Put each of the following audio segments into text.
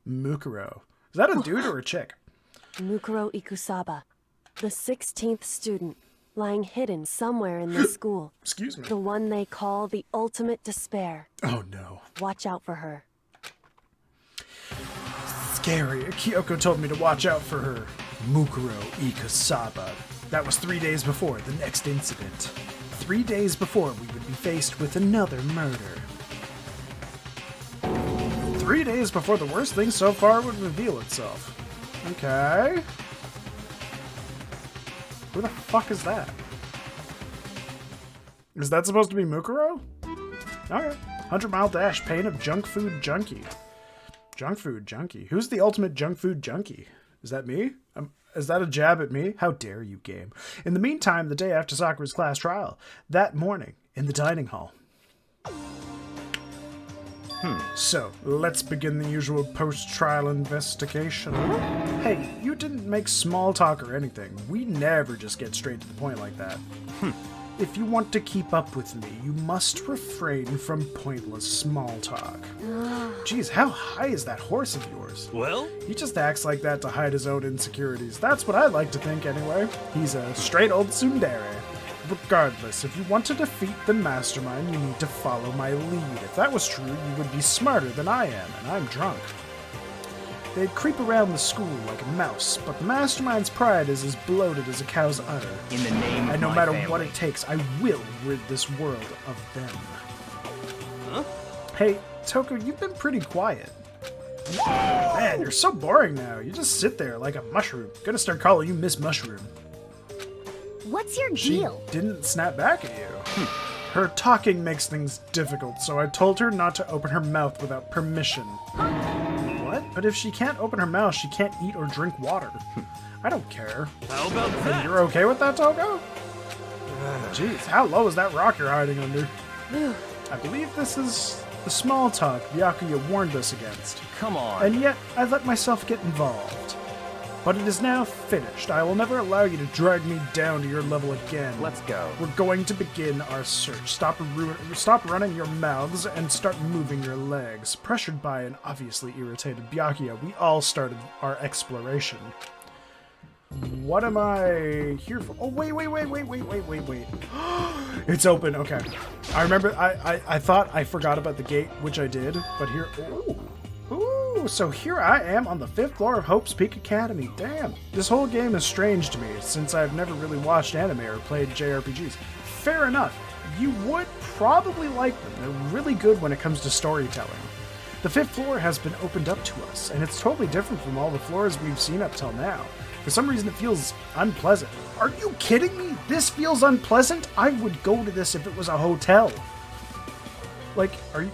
Mukuro. Is that a dude or a chick? Mukuro Ikusaba, the 16th student, lying hidden somewhere in this school. Excuse me. The one they call the ultimate despair. Oh no. Watch out for her. Scary. Kyoko told me to watch out for her. Mukuro Ikusaba. That was 3 days before the next incident. 3 days before we would be faced with another murder. 3 days before the worst thing so far would reveal itself. Okay. Who the fuck is that? Is that supposed to be Mukuro? Okay. 100-mile dash, pain of junk food junkie. Junk food junkie. Who's the ultimate junk food junkie? Is that me? Is that a jab at me? How dare you, game. In the meantime, the day after Sakura's class trial, that morning, in the dining hall. So, let's begin the usual post-trial investigation. Hey, you didn't make small talk or anything. We never just get straight to the point like that. If you want to keep up with me, you must refrain from pointless small talk. Jeez, how high is that horse of yours? Well? He just acts like that to hide his own insecurities. That's what I like to think anyway. He's a straight old tsundere. Regardless, if you want to defeat the mastermind, you need to follow my lead. If that was true, you would be smarter than I am, and I'm drunk. They'd creep around the school like a mouse, but the mastermind's pride is as bloated as a cow's udder. In the name of and no my matter family. what it takes, I will rid this world of them. Huh? Hey, Toko, you've been pretty quiet. Man, you're so boring now. You just sit there like a mushroom. Gonna start calling you Miss Mushroom. What's your She deal? didn't snap back at you. Her talking makes things difficult, so I told her not to open her mouth without permission. What? But if she can't open her mouth, she can't eat or drink water. I don't care. How about And that? you're okay with that, Toko? Jeez, how low is that rock you're hiding under? I believe this is the small talk Byakuya warned us against. Come on. And yet, I let myself get involved. But it is now finished. I will never allow you to drag me down to your level again. Let's go. We're going to begin our search. Stop running your mouths and start moving your legs. Pressured by an obviously irritated Byakuya, we all started our exploration. What am I here for? Oh, wait. It's open, okay. I remember, I thought I forgot about the gate, which I did, but here, ooh, so here I am on the 5th floor of Hope's Peak Academy. Damn, this whole game is strange to me, since I've never really watched anime or played JRPGs. Fair enough, you would probably like them. They're really good when it comes to storytelling. The 5th floor has been opened up to us, and it's totally different from all the floors we've seen up till now. For some reason, it feels unpleasant. Are you kidding me? This feels unpleasant? I would go to this if it was a hotel. Like, are you...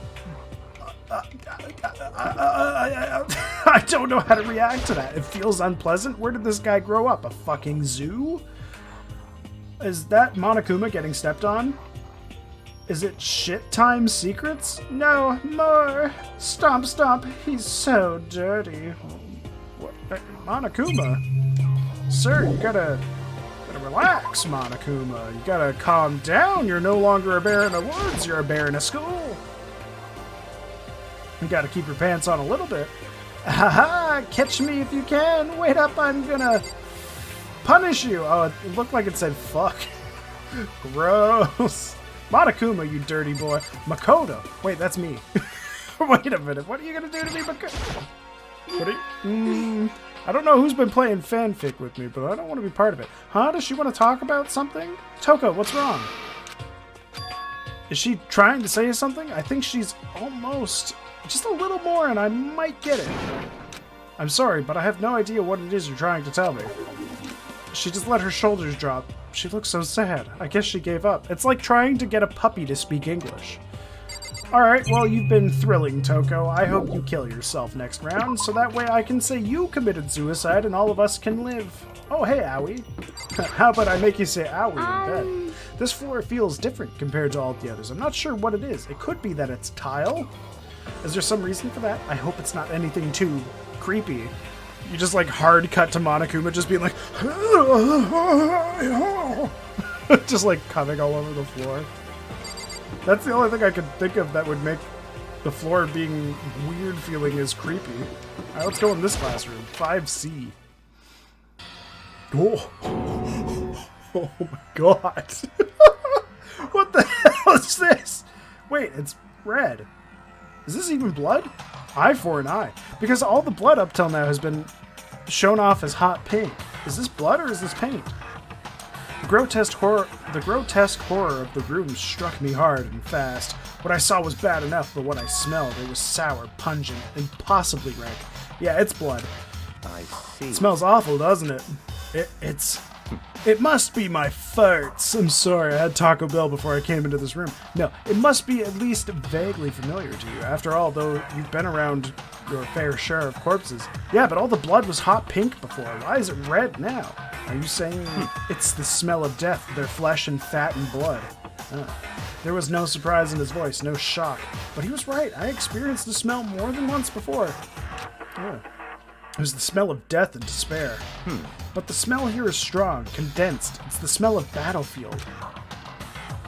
I don't know how to react to that. It feels unpleasant? Where did this guy grow up? A fucking zoo? Is that Monokuma getting stepped on? Is it shit time secrets? No, more. Stomp, stomp. He's so dirty. What? Monokuma? Sir, you gotta relax, Monokuma. You gotta calm down. You're no longer a bear in the woods. You're a bear in a school. You gotta keep your pants on a little bit. Haha, catch me if you can. Wait up, I'm gonna punish you. Oh, it looked like it said fuck. Gross. Monokuma, you dirty boy. Makoto. Wait, that's me. Wait a minute. What are you gonna do to me, Makoto? What are you... I don't know who's been playing fanfic with me, but I don't want to be part of it. Huh? Does she want to talk about something? Toko, what's wrong? Is she trying to say something? I think she's almost... just a little more and I might get it. I'm sorry, but I have no idea what it is you're trying to tell me. She just let her shoulders drop. She looks so sad. I guess she gave up. It's like trying to get a puppy to speak English. Alright, well, you've been thrilling, Toko. I hope you kill yourself next round, so that way I can say you committed suicide and all of us can live. Oh, hey, Owie. How about I make you say Owie in bed? This floor feels different compared to all the others. I'm not sure what it is. It could be that it's tile. Is there some reason for that? I hope it's not anything too creepy. You just like hard cut to Monokuma just being like just like coming all over the floor. That's the only thing I could think of that would make the floor being weird feeling is creepy. All right, let's go in this classroom. 5C. Oh. Oh my god. What the hell is this? Wait, it's red. Is this even blood? Eye for an eye. Because all the blood up till now has been shown off as hot pink. Is this blood or is this paint? The grotesque horror of the room struck me hard and fast. What I saw was bad enough, but what I smelled, it was sour, pungent, impossibly rank. Yeah, it's blood. I see. It smells awful, doesn't it? It must be my farts. I'm sorry, I had Taco Bell before I came into this room. No, it must be at least vaguely familiar to you. After all, though you've been around your fair share of corpses. Yeah, but all the blood was hot pink before. Why is it red now? Are you saying it's the smell of death, their flesh and fat and blood? Oh. There was no surprise in his voice, no shock. But he was right. I experienced the smell more than once before. Oh. It was the smell of death and despair. But the smell here is strong, condensed. It's the smell of battlefield.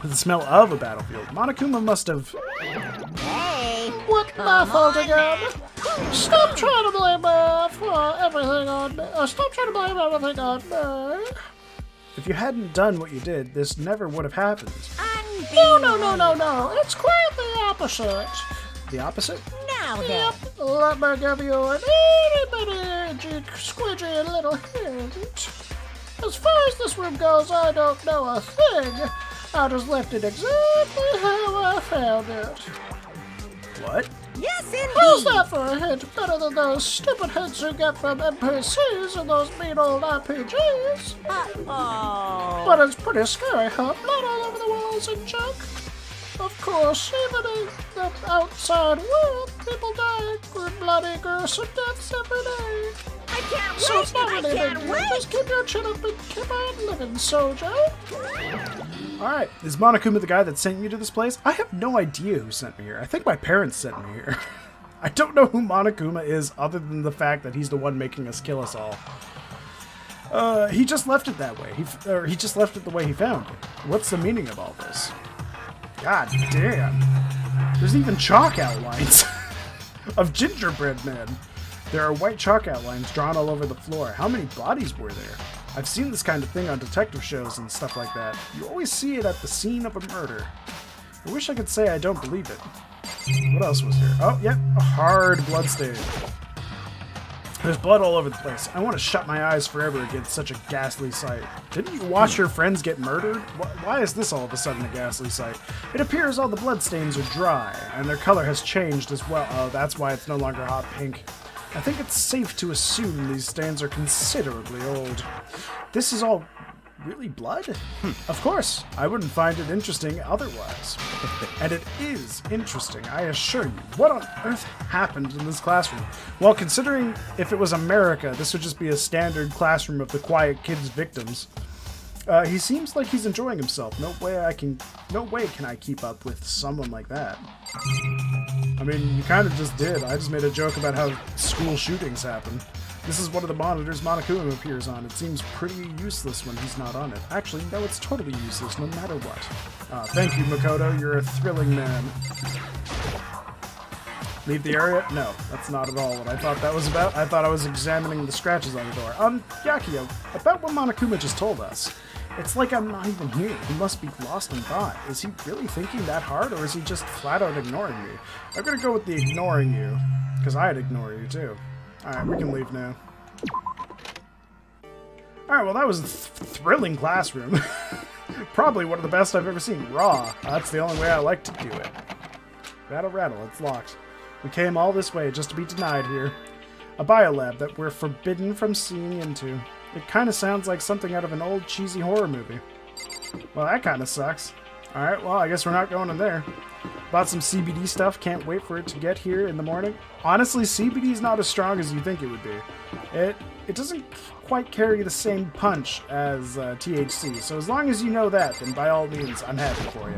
It's the smell of a battlefield. Monokuma must have... Hey! What my fault again? Stop trying to blame me for everything on me. Stop trying to blame everything on me. If you hadn't done what you did, this never would have happened. No. It's quite the opposite. The opposite? Now then. Yep, let me give you an itty-bitty, squidgy little hint. As far as this room goes, I don't know a thing. I just left it exactly how I found it. What? Yes, How's indeed. that for a hint? Better than those stupid hints you get from NPCs and those mean old RPGs. Uh-oh. But it's pretty scary, huh? Blood all over the walls and junk. Of course, even in the outside world, people die bloody, gruesome deaths every day. I can't So wait. it's not I really a big can't deal. wait. Just keep your chin up and keep on living, soldier. Alright, is Monokuma the guy that sent you to this place? I have no idea who sent me here. I think my parents sent me here. I don't know who Monokuma is other than the fact that he's the one making us kill us all. He just left it that way. He just left it the way he found it. What's the meaning of all this? God damn. There's even chalk outlines of gingerbread men. There are white chalk outlines drawn all over the floor. How many bodies were there? I've seen this kind of thing on detective shows and stuff like that. You always see it at the scene of a murder. I wish I could say I don't believe it. What else was here? Oh, yep, a hard bloodstain. There's blood all over the place. I want to shut my eyes forever against such a ghastly sight. Didn't you watch your friends get murdered? Why is this all of a sudden a ghastly sight? It appears all the bloodstains are dry, and their color has changed as well. Oh, that's why it's no longer hot pink. I think it's safe to assume these stains are considerably old. This is all really blood? Of course, I wouldn't find it interesting otherwise. And it is interesting, I assure you. What on earth happened in this classroom? Well, considering if it was America, this would just be a standard classroom of the quiet kids' victims. He seems like he's enjoying himself. No way can I keep up with someone like that. I mean, you kind of just did. I just made a joke about how school shootings happen. This is one of the monitors Monokuma appears on. It seems pretty useless when he's not on it. Actually, no, it's totally useless no matter what. Thank you, Makoto. You're a thrilling man. Leave the area? No, that's not at all what I thought that was about. I thought I was examining the scratches on the door. Yakio, about what Monokuma just told us. It's like I'm not even here. He must be lost in thought. Is he really thinking that hard, or is he just flat out ignoring me? I'm gonna go with the ignoring you, because I'd ignore you too. Alright, we can leave now. Alright, well that was a thrilling classroom. Probably one of the best I've ever seen. Raw. That's the only way I like to do it. Rattle, rattle, it's locked. We came all this way just to be denied here. A biolab that we're forbidden from seeing into. It kind of sounds like something out of an old cheesy horror movie. Well, that kind of sucks. Alright, well, I guess we're not going in there. Bought some CBD stuff, can't wait for it to get here in the morning. Honestly, CBD is not as strong as you think it would be. It doesn't quite carry the same punch as THC, so as long as you know that, then by all means, I'm happy for you.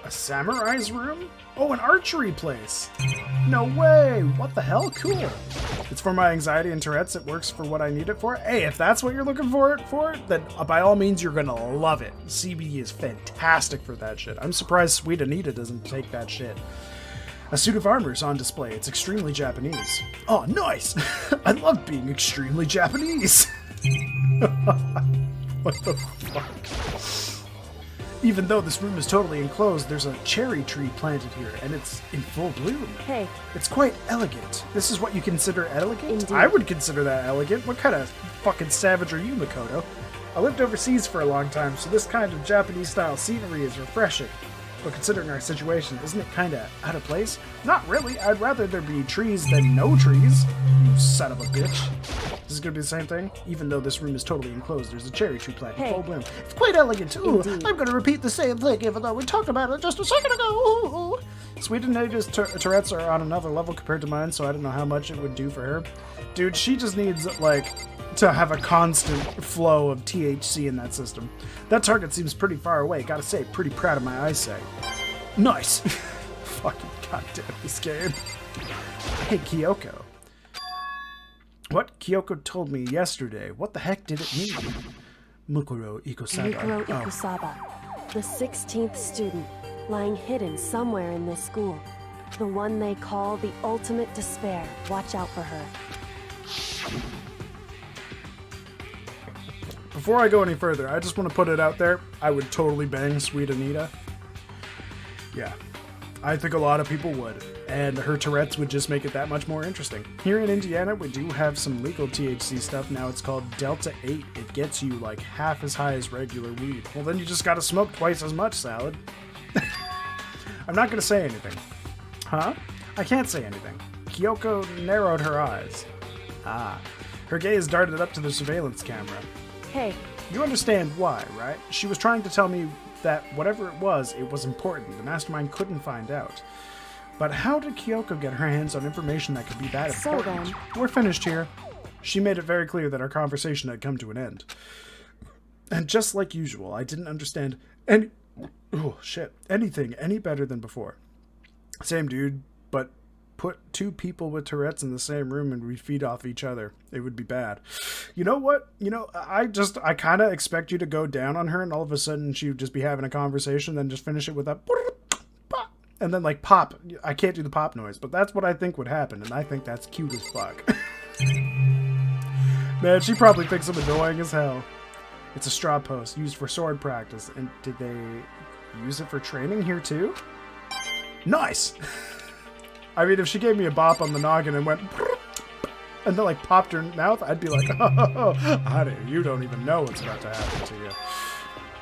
A samurai's room? Oh, an archery place! No way! What the hell? Cool! It's for my anxiety and Tourette's. It works for what I need it for. Hey, if that's what you're looking for, then by all means, you're gonna love it. CBD is fantastic for that shit. I'm surprised Sweet Anita doesn't take that shit. A suit of armor is on display. It's extremely Japanese. Oh, nice! I love being extremely Japanese. What the fuck? Even though this room is totally enclosed, there's a cherry tree planted here, and it's in full bloom. Hey, It's quite elegant. This is what you consider elegant? Indeed. I would consider that elegant. What kind of fucking savage are you, Makoto? I lived overseas for a long time, so this kind of Japanese-style scenery is refreshing. But considering our situation, isn't it kinda out of place? Not really. I'd rather there be trees than no trees. You son of a bitch. This is gonna be the same thing? Even though this room is totally enclosed, there's a cherry tree plant in Hey. full bloom. It's quite elegant. Ooh, Indeed. I'm gonna repeat the same thing, even though we talked about it just a second ago. Ooh, ooh. Sweet Anita's Tourette's are on another level compared to mine, so I don't know how much it would do for her. Dude, she just needs, like, to have a constant flow of THC in that system. That target seems pretty far away. Gotta say, pretty proud of my eyesight. Nice! Fucking goddamn this game. Hey, Kyoko. What Kyoko told me yesterday, what the heck did it mean? Mukuro Ikosaba. Mukuro Oh. Ikusaba, the 16th student, lying hidden somewhere in this school. The one they call the ultimate despair. Watch out for her. Before I go any further, I just want to put it out there. I would totally bang Sweet Anita. Yeah. I think a lot of people would. And her Tourette's would just make it that much more interesting. Here in Indiana, we do have some legal THC stuff. Now it's called Delta 8. It gets you like half as high as regular weed. Well, then you just gotta smoke twice as much, Salad. I'm not gonna say anything. Huh? I can't say anything. Kyoko narrowed her eyes. Ah. Her gaze darted up to the surveillance camera. Hey, You understand why, right? She was trying to tell me that whatever it was important. The mastermind couldn't find out. But how did Kyoko get her hands on information that could be that So important? then- We're finished here. She made it very clear that our conversation had come to an end. And just like usual, I didn't understand anything any better than before. Same dude, but put two people with Tourette's in the same room and we feed off each other. It would be bad. You know what? I kind of expect you to go down on her and all of a sudden she would just be having a conversation, then just finish it with a and then like pop. I can't do the pop noise, but that's what I think would happen, and I think that's cute as fuck. Man, she probably thinks I'm annoying as hell. It's a straw post used for sword practice, and did they use it for training here too? Nice! I mean, if she gave me a bop on the noggin and went and then like popped her mouth, I'd be like, oh, honey, you don't even know what's about to happen to you.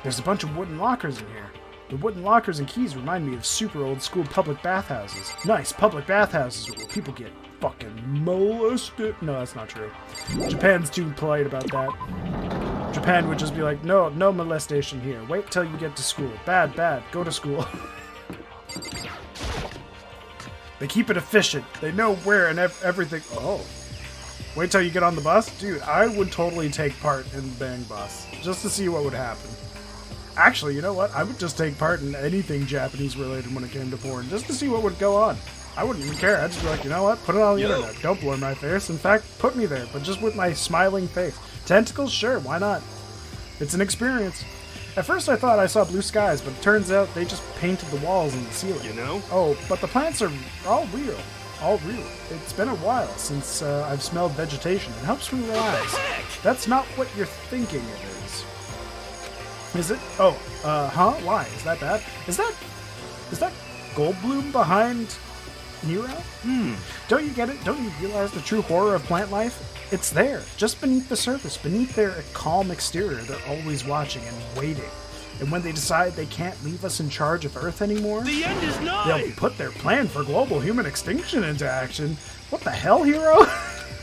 There's a bunch of wooden lockers in here. The wooden lockers and keys remind me of super old school public bathhouses. Nice, public bathhouses where people get fucking molested. No, that's not true. Japan's too polite about that. Japan would just be like, no molestation here. Wait till you get to school. Bad, go to school. They keep it efficient. They know where and everything. Oh. Wait till you get on the bus? Dude, I would totally take part in the Bang Bus. Just to see what would happen. Actually, you know what? I would just take part in anything Japanese related when it came to porn. Just to see what would go on. I wouldn't even care. I'd just be like, you know what? Put it on the internet. Don't blur my face. In fact, put me there. But just with my smiling face. Tentacles? Sure, why not? It's an experience. At first I thought I saw blue skies, but it turns out they just painted the walls and the ceiling. You know? Oh, but the plants are all real. All real. It's been a while since I've smelled vegetation. It helps me relax. That's not what you're thinking it is. Is it? Oh, huh? Why? Is that bad? Is that Goldblum behind Nero? Don't you get it? Don't you realize the true horror of plant life? It's there, just beneath the surface, beneath their calm exterior. They're always watching and waiting. And when they decide they can't leave us in charge of Earth anymore, The end is nigh! they'll put their plan for global human extinction into action. What the hell, hero?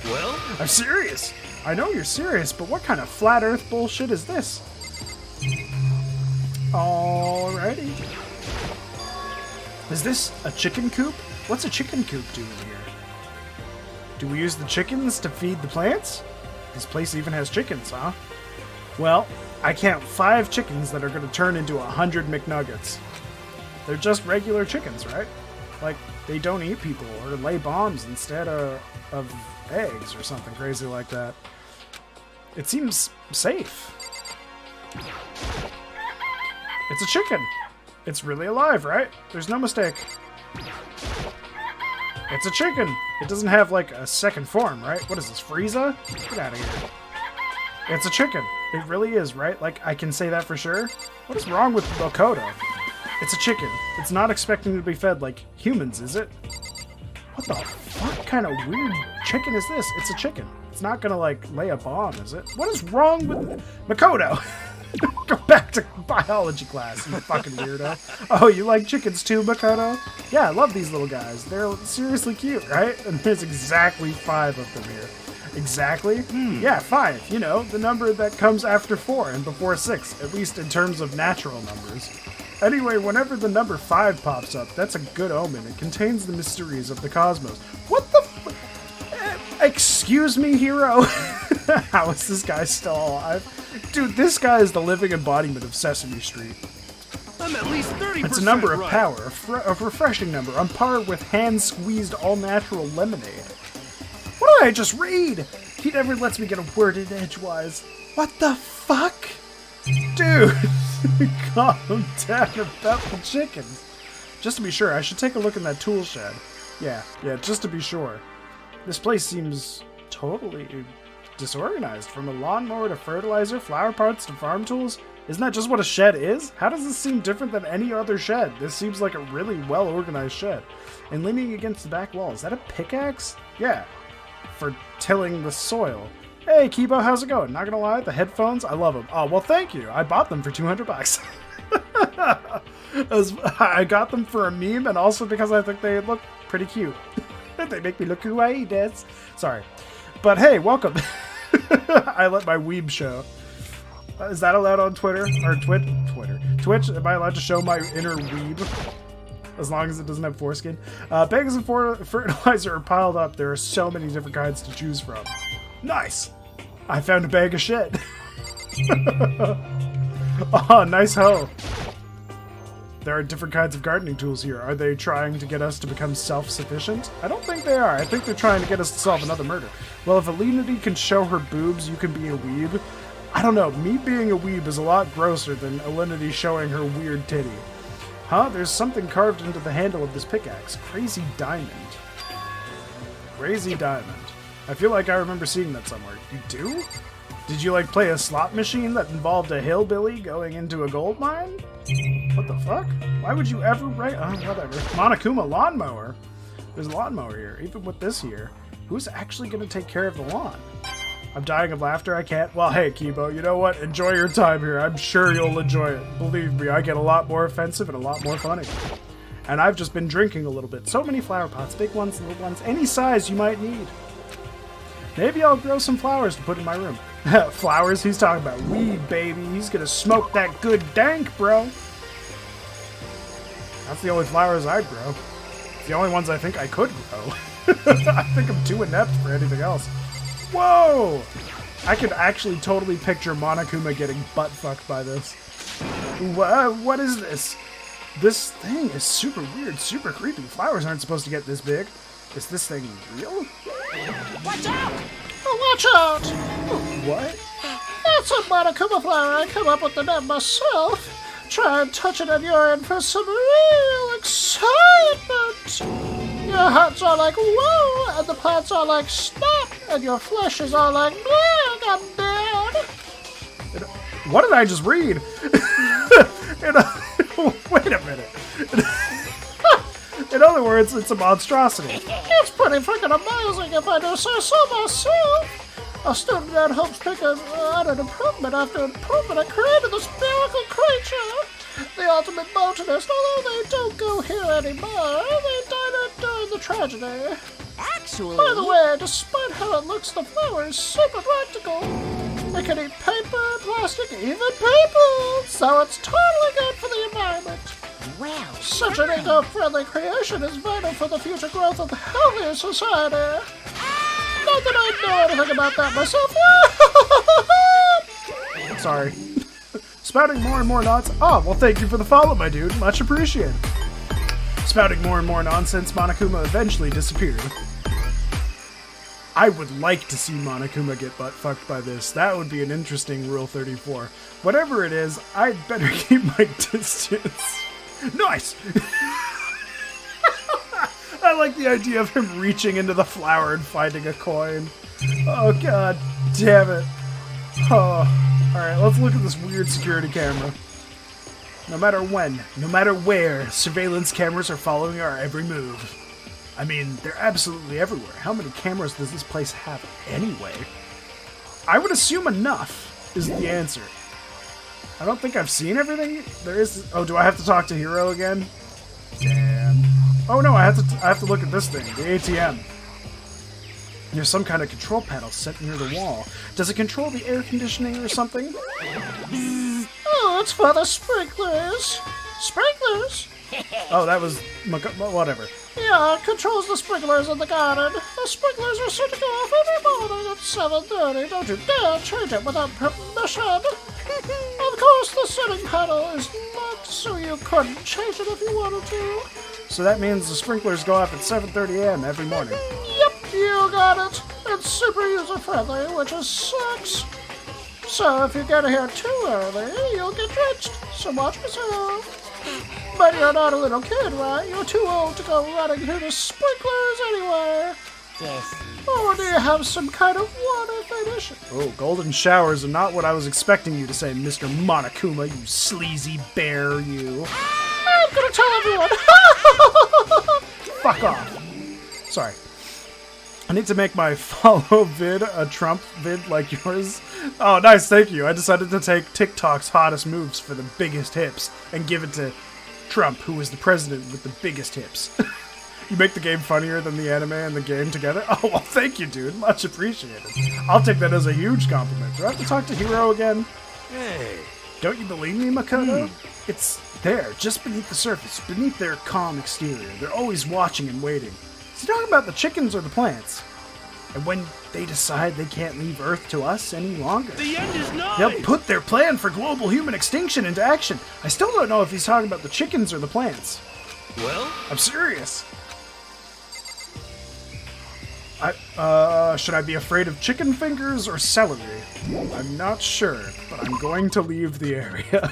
Well, I'm serious. I know you're serious, but what kind of flat Earth bullshit is this? Alrighty. Is this a chicken coop? What's a chicken coop doing here? Do we use the chickens to feed the plants? This place even has chickens, huh? Well, I count 5 chickens that are going to turn into 100 McNuggets. They're just regular chickens, right? Like, they don't eat people or lay bombs instead of eggs or something crazy like that. It seems safe. It's a chicken. It's really alive, right? There's no mistake. It's a chicken. It doesn't have, like, a second form, right? What is this, Frieza? Get out of here. It's a chicken. It really is, right? Like, I can say that for sure. What is wrong with Makoto? It's a chicken. It's not expecting to be fed like humans, is it? What the fuck kind of weird chicken is this? It's a chicken. It's not gonna, like, lay a bomb, is it? What is wrong with Makoto? Go back to biology class, you fucking weirdo. Oh, you like chickens too, Makoto? Yeah, I love these little guys. They're seriously cute, right? And there's exactly 5 of them here. Exactly? Yeah, 5. You know, the number that comes after 4 and before 6, at least in terms of natural numbers. Anyway, whenever the number 5 pops up, that's a good omen. It contains the mysteries of the cosmos. What the excuse me, hero? How is this guy still alive? Dude, this guy is the living embodiment of Sesame Street. I'm at least 30% It's a number of right. power, a refreshing number, on par with hand-squeezed all-natural lemonade. What did I just read? He never lets me get a word in edgewise. What the fuck? Dude, calm down about the chickens. Just to be sure, I should take a look in that tool shed. Yeah, just to be sure. This place seems totally disorganized. From a lawnmower to fertilizer, flower parts to farm tools. Isn't that just what a shed is? How does this seem different than any other shed? This seems like a really well-organized shed. And leaning against the back wall, is that a pickaxe? Yeah, for tilling the soil. Hey, Kibo, how's it going? Not gonna lie, the headphones, I love them. Oh, well, thank you. I bought them for $200. I got them for a meme, and also because I think they look pretty cute. They make me look kawaii, Des. Sorry. But hey, welcome. I let my weeb show. Is that allowed on Twitter? Or Twitch? Am I allowed to show my inner weeb? As long as it doesn't have foreskin. Bags of fertilizer are piled up. There are so many different kinds to choose from. Nice! I found a bag of shit. Oh, nice hoe. There are different kinds of gardening tools here. Are they trying to get us to become self-sufficient? I don't think they are. I think they're trying to get us to solve another murder. Well, if Alinity can show her boobs, you can be a weeb. I don't know. Me being a weeb is a lot grosser than Alinity showing her weird titty. Huh? There's something carved into the handle of this pickaxe. Crazy diamond. Crazy diamond. I feel like I remember seeing that somewhere. You do? Did you, like, play a slot machine that involved a hillbilly going into a gold mine? What the fuck? Why would you ever write... Oh, whatever. Monokuma lawnmower. There's a lawnmower here. Even with this here. Who's actually going to take care of the lawn? I'm dying of laughter. I can't... Well, hey, Kibo, you know what? Enjoy your time here. I'm sure you'll enjoy it. Believe me, I get a lot more offensive and a lot more funny. And I've just been drinking a little bit. So many flower pots. Big ones, little ones. Any size you might need. Maybe I'll grow some flowers to put in my room. Flowers? He's talking about weed, baby. He's gonna smoke that good dank, bro. That's the only flowers I'd grow. It's the only ones I think I could grow. I think I'm too inept for anything else. Whoa! I could actually totally picture Monokuma getting butt-fucked by this. What is this? This thing is super weird, super creepy. Flowers aren't supposed to get this big. Is this thing real? Watch out! Oh, watch out! What? That's a Monokuma flower. I come up with the name myself. Try and touch it on your end for some real excitement. Your hearts are like, whoa, and the plants are like, snap, and your flesh is all like, bling, I'm dead. What did I just read? Wait a minute. In other words, it's a monstrosity. It's pretty freaking amazing if I do say so myself. A student at Hope's pick out an improvement after improvement. I created this miracle creature. The ultimate botanist, although they don't go here anymore, they died out during the tragedy. Actually... By the way, despite how it looks, the flower is super practical. It can eat paper, plastic, even people. So it's totally good for the environment. Well, Such an eco-friendly creation is vital for the future growth of a healthier society. Not that I know anything about that myself. Sorry. Spouting more and more knots. Oh, well, thank you for the follow, my dude. Much appreciated. Spouting more and more nonsense, Monokuma eventually disappeared. I would like to see Monokuma get butt-fucked by this. That would be an interesting Rule 34. Whatever it is, I'd better keep my distance. Nice! I like the idea of him reaching into the flower and finding a coin. Oh, god damn it. Oh. Alright, let's look at this weird security camera. No matter when, no matter where, surveillance cameras are following our every move. I mean, they're absolutely everywhere. How many cameras does this place have anyway? I would assume enough is the answer. I don't think I've seen everything. There is... Oh, do I have to talk to Hiro again? Damn. Oh no, I have to look at this thing, the ATM. There's some kind of control panel set near the wall. Does it control the air conditioning or something? Oh, it's for the sprinklers. Sprinklers? Oh, that was... whatever. Yeah, it controls the sprinklers in the garden. The sprinklers are set to go off every morning at 7:30. Don't you dare change it without permission. Of course, the setting panel is locked, so you couldn't change it if you wanted to. So that means the sprinklers go off at 7:30 a.m. every morning. Yep, you got it. It's super user-friendly, which is sucks. So if you get here too early, you'll get drenched. So watch yourself. But you're not a little kid, right? You're too old to go running through the sprinklers anyway. Yes. Or do you have some kind of water fetish? Oh, golden showers are not what I was expecting you to say, Mr. Monokuma, you sleazy bear, you. I'm gonna tell everyone. Fuck off. Sorry. I need to make my follow vid a Trump vid like yours. Oh, nice, thank you. I decided to take TikTok's hottest moves for the biggest hips and give it to Trump, who is the president with the biggest hips. You make the game funnier than the anime and the game together? Oh, well, thank you, dude. Much appreciated. I'll take that as a huge compliment. Do I have to talk to Hiro again? Hey. Don't you believe me, Makoto? It's there, just beneath the surface, beneath their calm exterior. They're always watching and waiting. Is he talking about the chickens or the plants? And when they decide they can't leave Earth to us any longer, The end is nigh. they'll put their plan for global human extinction into action. I still don't know if he's talking about the chickens or the plants. Well, I'm serious. Should I be afraid of chicken fingers or celery? I'm not sure, but I'm going to leave the area.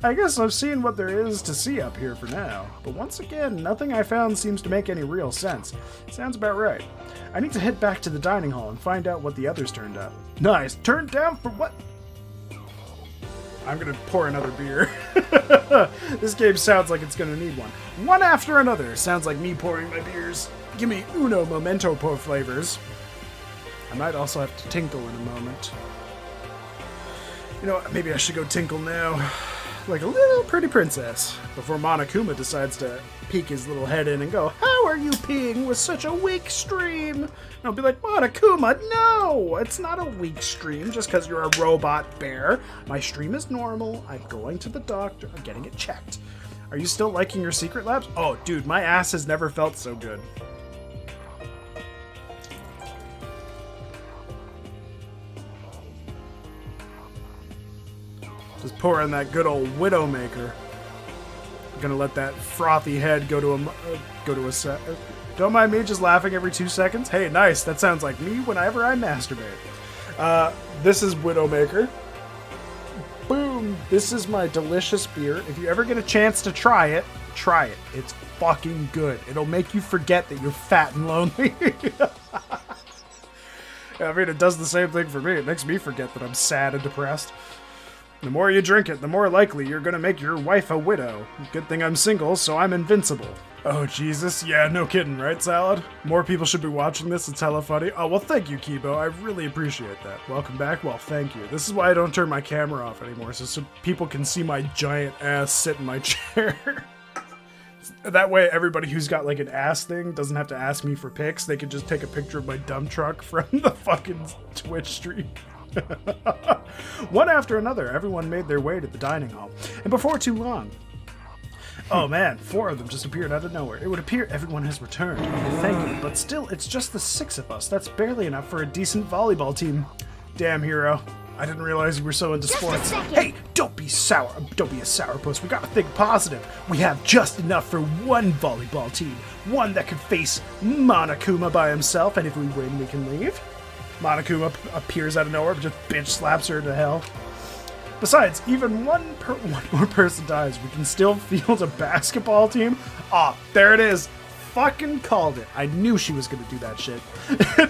I guess I've seen what there is to see up here for now. But once again, nothing I found seems to make any real sense. Sounds about right. I need to head back to the dining hall and find out what the others turned up. Nice. Turned down for what? I'm gonna pour another beer. This game sounds like it's gonna need one. One after another. Sounds like me pouring my beers. Give me uno momento por flavors. I might also have to tinkle in a moment. You know what? Maybe I should go tinkle now. Like a little pretty princess. Before Monokuma decides to peek his little head in and go, "How are you peeing with such a weak stream?" And I'll be like, "Monokuma, no! It's not a weak stream just because you're a robot bear. My stream is normal. I'm going to the doctor. I'm getting it checked. Are you still liking your secret labs?" Oh, dude, my ass has never felt so good. Just pour in that good old Widowmaker. I'm gonna let that frothy head go to a set. Don't mind me just laughing every 2 seconds. Hey, nice. That sounds like me whenever I masturbate. This is Widowmaker. Boom. This is my delicious beer. If you ever get a chance to try it, try it. It's fucking good. It'll make you forget that you're fat and lonely. I mean, it does the same thing for me. It makes me forget that I'm sad and depressed. The more you drink it, the more likely you're gonna make your wife a widow. Good thing I'm single, so I'm invincible. Oh, Jesus. Yeah, no kidding, right, Salad? More people should be watching this. It's hella funny. Oh, well, thank you, Kibo. I really appreciate that. Welcome back. Well, thank you. This is why I don't turn my camera off anymore, so people can see my giant ass sit in my chair. That way, everybody who's got, like, an ass thing doesn't have to ask me for pics. They can just take a picture of my dump truck from the fucking Twitch stream. One after another, everyone made their way to the dining hall, and before too long... Oh man, 4 of them just appeared out of nowhere. It would appear everyone has returned. Thank you, but still, it's just the 6 of us. That's barely enough for a decent volleyball team. Damn, Hero. I didn't realize you were so into Just a sports. second. Hey, don't be sour. Don't be a sourpuss. We gotta think positive. We have just enough for one volleyball team. One that could face Monokuma by himself, and if we win, we can leave. Monokuma appears out of nowhere, but just bitch slaps her to hell. Besides, even one more person dies, we can still field a basketball team. Ah, there it is. Fucking called it. I knew she was gonna do that shit.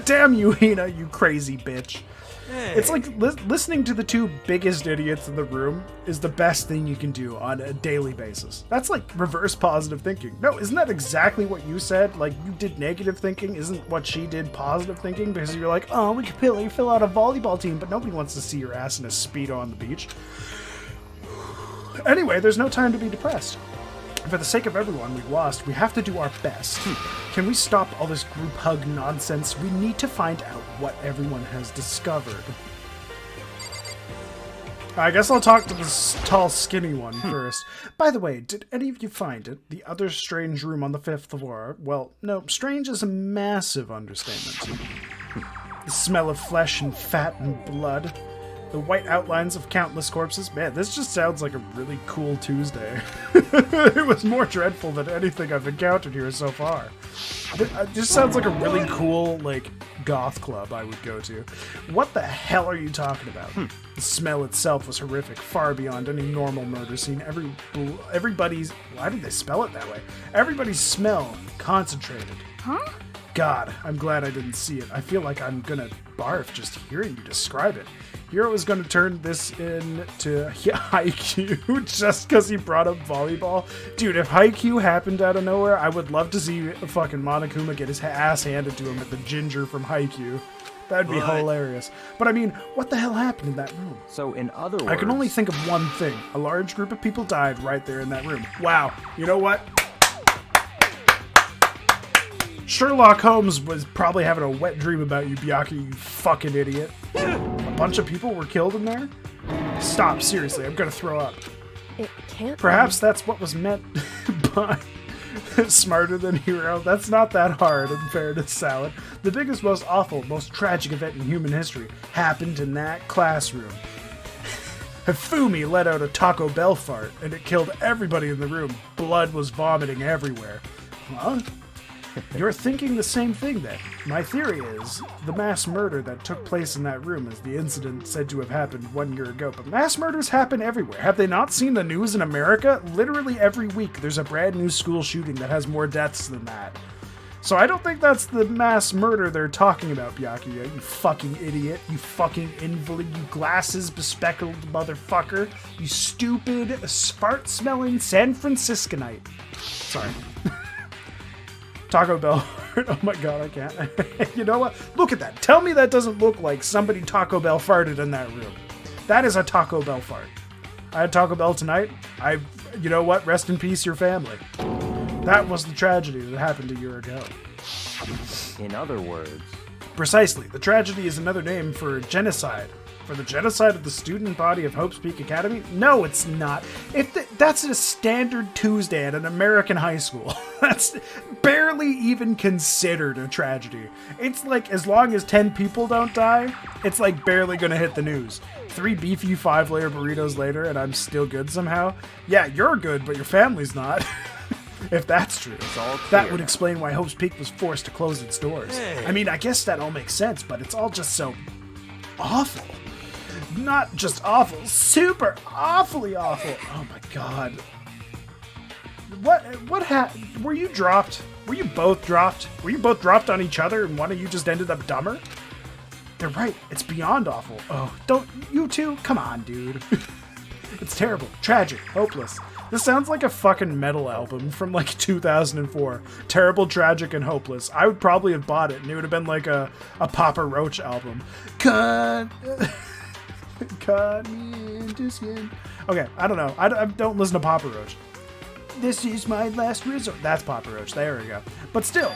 Damn you, Hina, you crazy bitch. Hey. It's like listening to the two biggest idiots in the room is the best thing you can do on a daily basis. That's like reverse positive thinking. No, isn't that exactly what you said? Like, you did negative thinking, isn't what she did positive thinking? Because you're like, oh, we could really fill out a volleyball team, but nobody wants to see your ass in a Speedo on the beach. Anyway, there's no time to be depressed. For the sake of everyone we've lost, we have to do our best. Can we stop all this group hug nonsense? We need to find out what everyone has discovered. I guess I'll talk to this tall, skinny one first. By the way, did any of you find it? The other strange room on the 5th floor? Well, no, strange is a massive understatement. The smell of flesh and fat and blood. The white outlines of countless corpses. Man, this just sounds like a really cool Tuesday. It was more dreadful than anything I've encountered here so far. It just sounds like a really cool, like, goth club I would go to. What the hell are you talking about? The smell itself was horrific, far beyond any normal murder scene. Everybody's... Why did they spell it that way? Everybody's smell concentrated. Huh? God, I'm glad I didn't see it. I feel like I'm gonna barf just hearing you describe it. Hero is gonna turn this into Haikyuu just because he brought up volleyball. Dude, if Haikyuu happened out of nowhere, I would love to see fucking Monokuma get his ass handed to him at the ginger from Haikyuu. That'd be hilarious. But I mean, what the hell happened in that room? So in other words... I can only think of one thing. A large group of people died right there in that room. Wow. You know what? Sherlock Holmes was probably having a wet dream about you, Byakuya, you fucking idiot. A bunch of people were killed in there? Stop, seriously, I'm gonna throw up. It can't Perhaps that's what was meant by smarter than hero. That's not that hard, in fairness, Salad. The biggest, most awful, most tragic event in human history happened in that classroom. Hifumi let out a Taco Bell fart, and it killed everybody in the room. Blood was vomiting everywhere. Huh? You're thinking the same thing then. My theory is the mass murder that took place in that room is the incident said to have happened 1 year ago. But mass murders happen everywhere. Have they not seen the news in America? Literally every week there's a brand new school shooting that has more deaths than that. So I don't think that's the mass murder they're talking about, Byakuya, you fucking idiot, you fucking invalid, you glasses bespectacled motherfucker, you stupid, fart-smelling San Franciscanite. Sorry. Taco Bell. Oh my god, I can't. You know what? Look at that. Tell me that doesn't look like somebody Taco Bell farted in that room. That is a Taco Bell fart. I had Taco Bell tonight. You know what? Rest in peace, your family. That was the tragedy that happened a year ago. In other words... Precisely. The tragedy is another name for genocide. For the genocide of the student body of Hope's Peak Academy? No, it's not. That's a standard Tuesday at an American high school. That's barely even considered a tragedy. It's like, as long as 10 people don't die, it's like barely gonna hit the news. 3 beefy 5-layer burritos later and I'm still good somehow? Yeah, you're good, but your family's not. If that's true, that would explain why Hope's Peak was forced to close its doors. Hey. I mean, I guess that all makes sense, but it's all just so awful. Not just awful, super awfully awful. Oh my god. What happened? Were you dropped? Were you both dropped? Were you both dropped on each other and one of you just ended up dumber? They're right, it's beyond awful. Oh, don't you two? Come on, dude. It's terrible, tragic, hopeless. This sounds like a fucking metal album from like 2004. Terrible, tragic, and hopeless. I would probably have bought it and it would have been like a Papa Roach album. Cut me into skin. Okay, I don't know. I don't listen to Papa Roach. This is my last resort. That's Papa Roach. There we go. But still,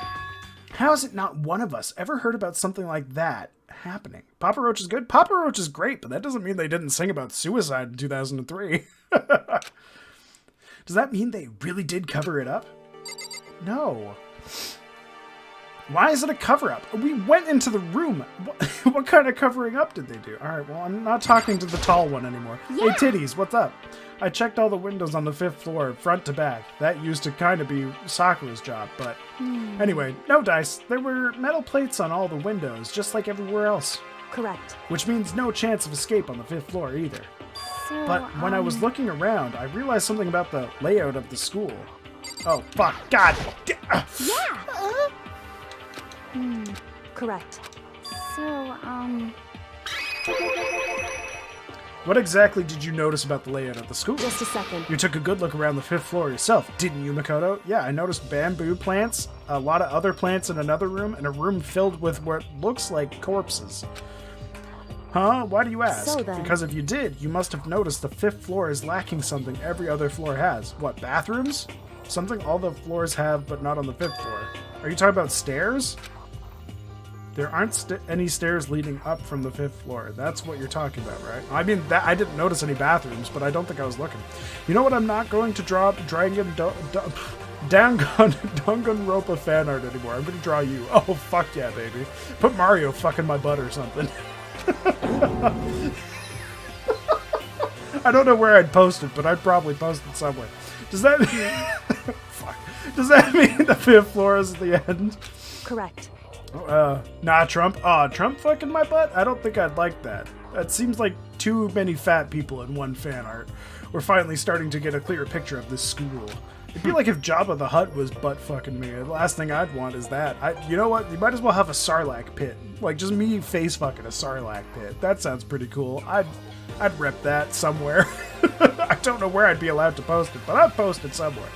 how has it not one of us ever heard about something like that happening? Papa Roach is good. Papa Roach is great, but that doesn't mean they didn't sing about suicide in 2003. Does that mean they really did cover it up? No. Why is it a cover-up? We went into the room. What kind of covering up did they do? All right, well, I'm not talking to the tall one anymore. Yeah. Hey, titties, what's up? I checked all the windows on the 5th floor, front to back. That used to kind of be Sakura's job, but... Anyway, no dice. There were metal plates on all the windows, just like everywhere else. Correct. Which means no chance of escape on the 5th floor either. So, But when I was looking around, I realized something about the layout of the school. Oh, fuck. God. Yeah. Correct. So, What exactly did you notice about the layout of the school? Just a second. You took a good look around the 5th floor yourself, didn't you, Makoto? Yeah, I noticed bamboo plants, a lot of other plants in another room, and a room filled with what looks like corpses. Huh? Why do you ask? So then- Because if you did, you must have noticed the 5th floor is lacking something every other floor has. What, bathrooms? Something all the floors have, but not on the 5th floor. Are you talking about stairs? There aren't any stairs leading up from the 5th floor. That's what you're talking about, right? I mean, I didn't notice any bathrooms, but I don't think I was looking. You know what? I'm not going to draw Danganronpa fan art anymore. I'm going to draw you. Oh, fuck yeah, baby. Put Mario fucking my butt or something. I don't know where I'd post it, but I'd probably post it somewhere. Does that mean... Fuck. Does that mean the 5th floor is the end? Correct. Nah, Trump. Trump fucking my butt? I don't think I'd like that. That seems like too many fat people in one fan art. We're finally starting to get a clearer picture of this school. It'd be like if Jabba the Hutt was butt fucking me. The last thing I'd want is that. You know what? You might as well have a Sarlacc pit. Like, just me face fucking a Sarlacc pit. That sounds pretty cool. I'd rep that somewhere. I don't know where I'd be allowed to post it, but I'd post it somewhere.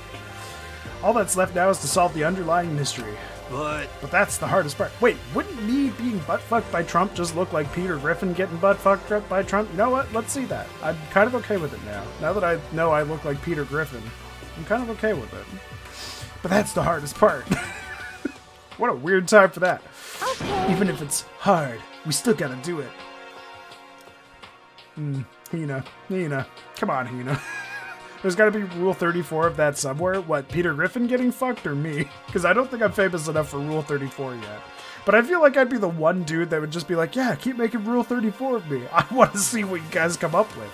All that's left now is to solve the underlying mystery. But that's the hardest part. Wait, wouldn't me being butt-fucked by Trump just look like Peter Griffin getting butt-fucked by Trump? You know what? Let's see that. I'm kind of okay with it now. Now that I know I look like Peter Griffin, I'm kind of okay with it. But that's the hardest part. What a weird time for that. okay. Even if it's hard, we still gotta do it. Hina. Come on, Hina. There's gotta be Rule 34 of that somewhere. What, Peter Griffin getting fucked or me? Because I don't think I'm famous enough for Rule 34 yet. But I feel like I'd be the one dude that would just be like, yeah, keep making Rule 34 of me. I want to see what you guys come up with.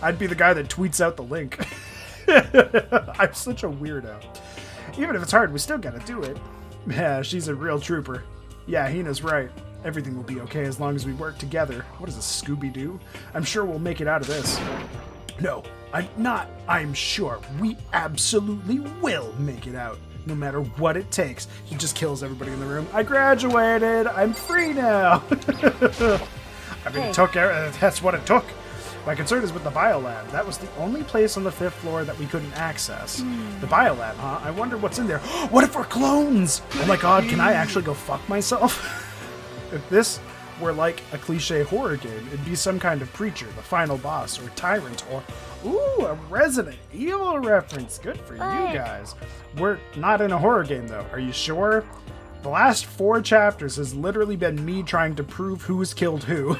I'd be the guy that tweets out the link. I'm such a weirdo. Even if it's hard, we still gotta do it. Yeah, she's a real trooper. Yeah, Hina's right. Everything will be okay as long as we work together. What is a Scooby-Doo? I'm sure we'll make it out of this. No, I'm not. I'm sure. We absolutely will make it out. No matter what it takes. He just kills everybody in the room. I graduated. I'm free now. I mean, it took. That's what it took. My concern is with the biolab. That was the only place on the 5th floor that we couldn't access. The biolab, huh? I wonder what's in there. What if we're clones? Oh my god, can I actually go fuck myself? If this were like a cliche horror game, it'd be some kind of preacher, the final boss, or tyrant, or... Ooh, a Resident Evil reference. Good for you guys. We're not in a horror game, though. Are you sure? The last 4 chapters has literally been me trying to prove who's killed who.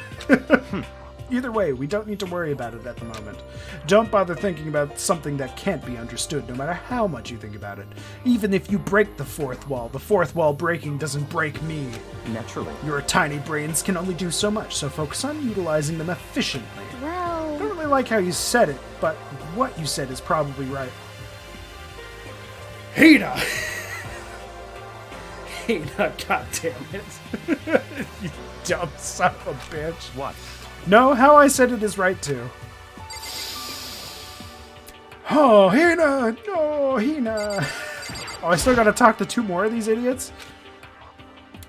Either way, we don't need to worry about it at the moment. Don't bother thinking about something that can't be understood, no matter how much you think about it. Even if you break the 4th wall breaking doesn't break me. Naturally. Your tiny brains can only do so much, so focus on utilizing them efficiently. I Well, don't really like how you said it, but what you said is probably right. Hina! Hina, goddammit. You dumb son of a bitch. What? No, how I said it is right too. Oh, Hina! No, Hina! Oh, I still gotta talk to 2 more of these idiots?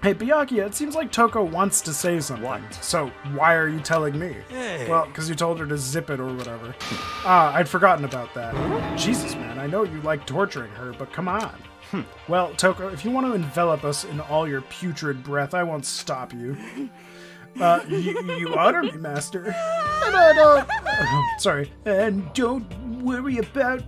Hey, Byakuya, it seems like Toko wants to say something. What? So, why are you telling me? Hey. Well, because you told her to zip it or whatever. I'd forgotten about that. Jesus, man, I know you like torturing her, but come on. Well, Toko, if you want to envelop us in all your putrid breath, I won't stop you. You honor me, master. And I don't... sorry. And don't worry about...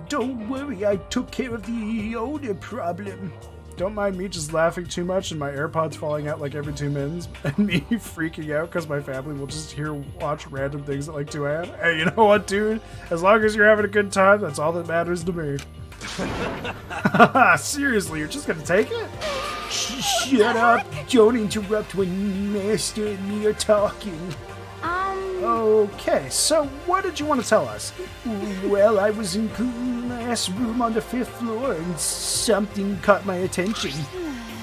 don't worry, I took care of the older problem. Don't mind me just laughing too much and my AirPods falling out like every 2 minutes and me freaking out because my family will just watch random things at like 2 a.m. Hey, you know what, dude? As long as you're having a good time, that's all that matters to me. Seriously, you're just gonna take it? Shut up! Don't interrupt when Master and me are talking. Okay, so what did you want to tell us? Well, I was in classroom on the 5th floor and something caught my attention.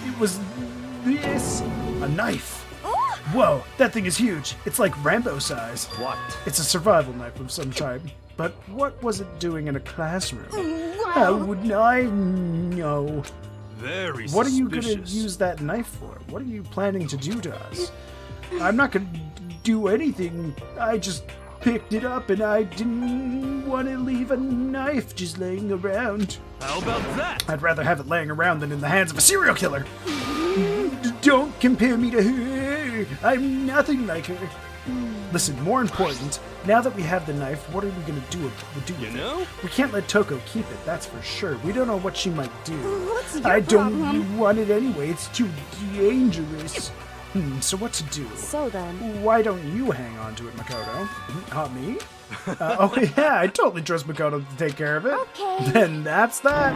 It was this. A knife. Whoa, that thing is huge. It's like Rambo size. What? It's a survival knife of some type. But what was it doing in a classroom? How would I know? Very What are you gonna suspicious. use that knife for? What are you planning to do to us? I'm not gonna do anything. I just picked it up and I didn't want to leave a knife just laying around. How about that? I'd rather have it laying around than in the hands of a serial killer. Don't compare me to her. I'm nothing like her. Listen, more important, now that we have the knife, what are we gonna do with it? You know? We can't let Toko keep it, that's for sure. We don't know what she might do. What's your I don't problem? want it anyway, it's too dangerous. So what to do? So then, Why don't you hang on to it, Makoto? Not me? Oh yeah, I totally trust Makoto to take care of it. Okay. Then that's that.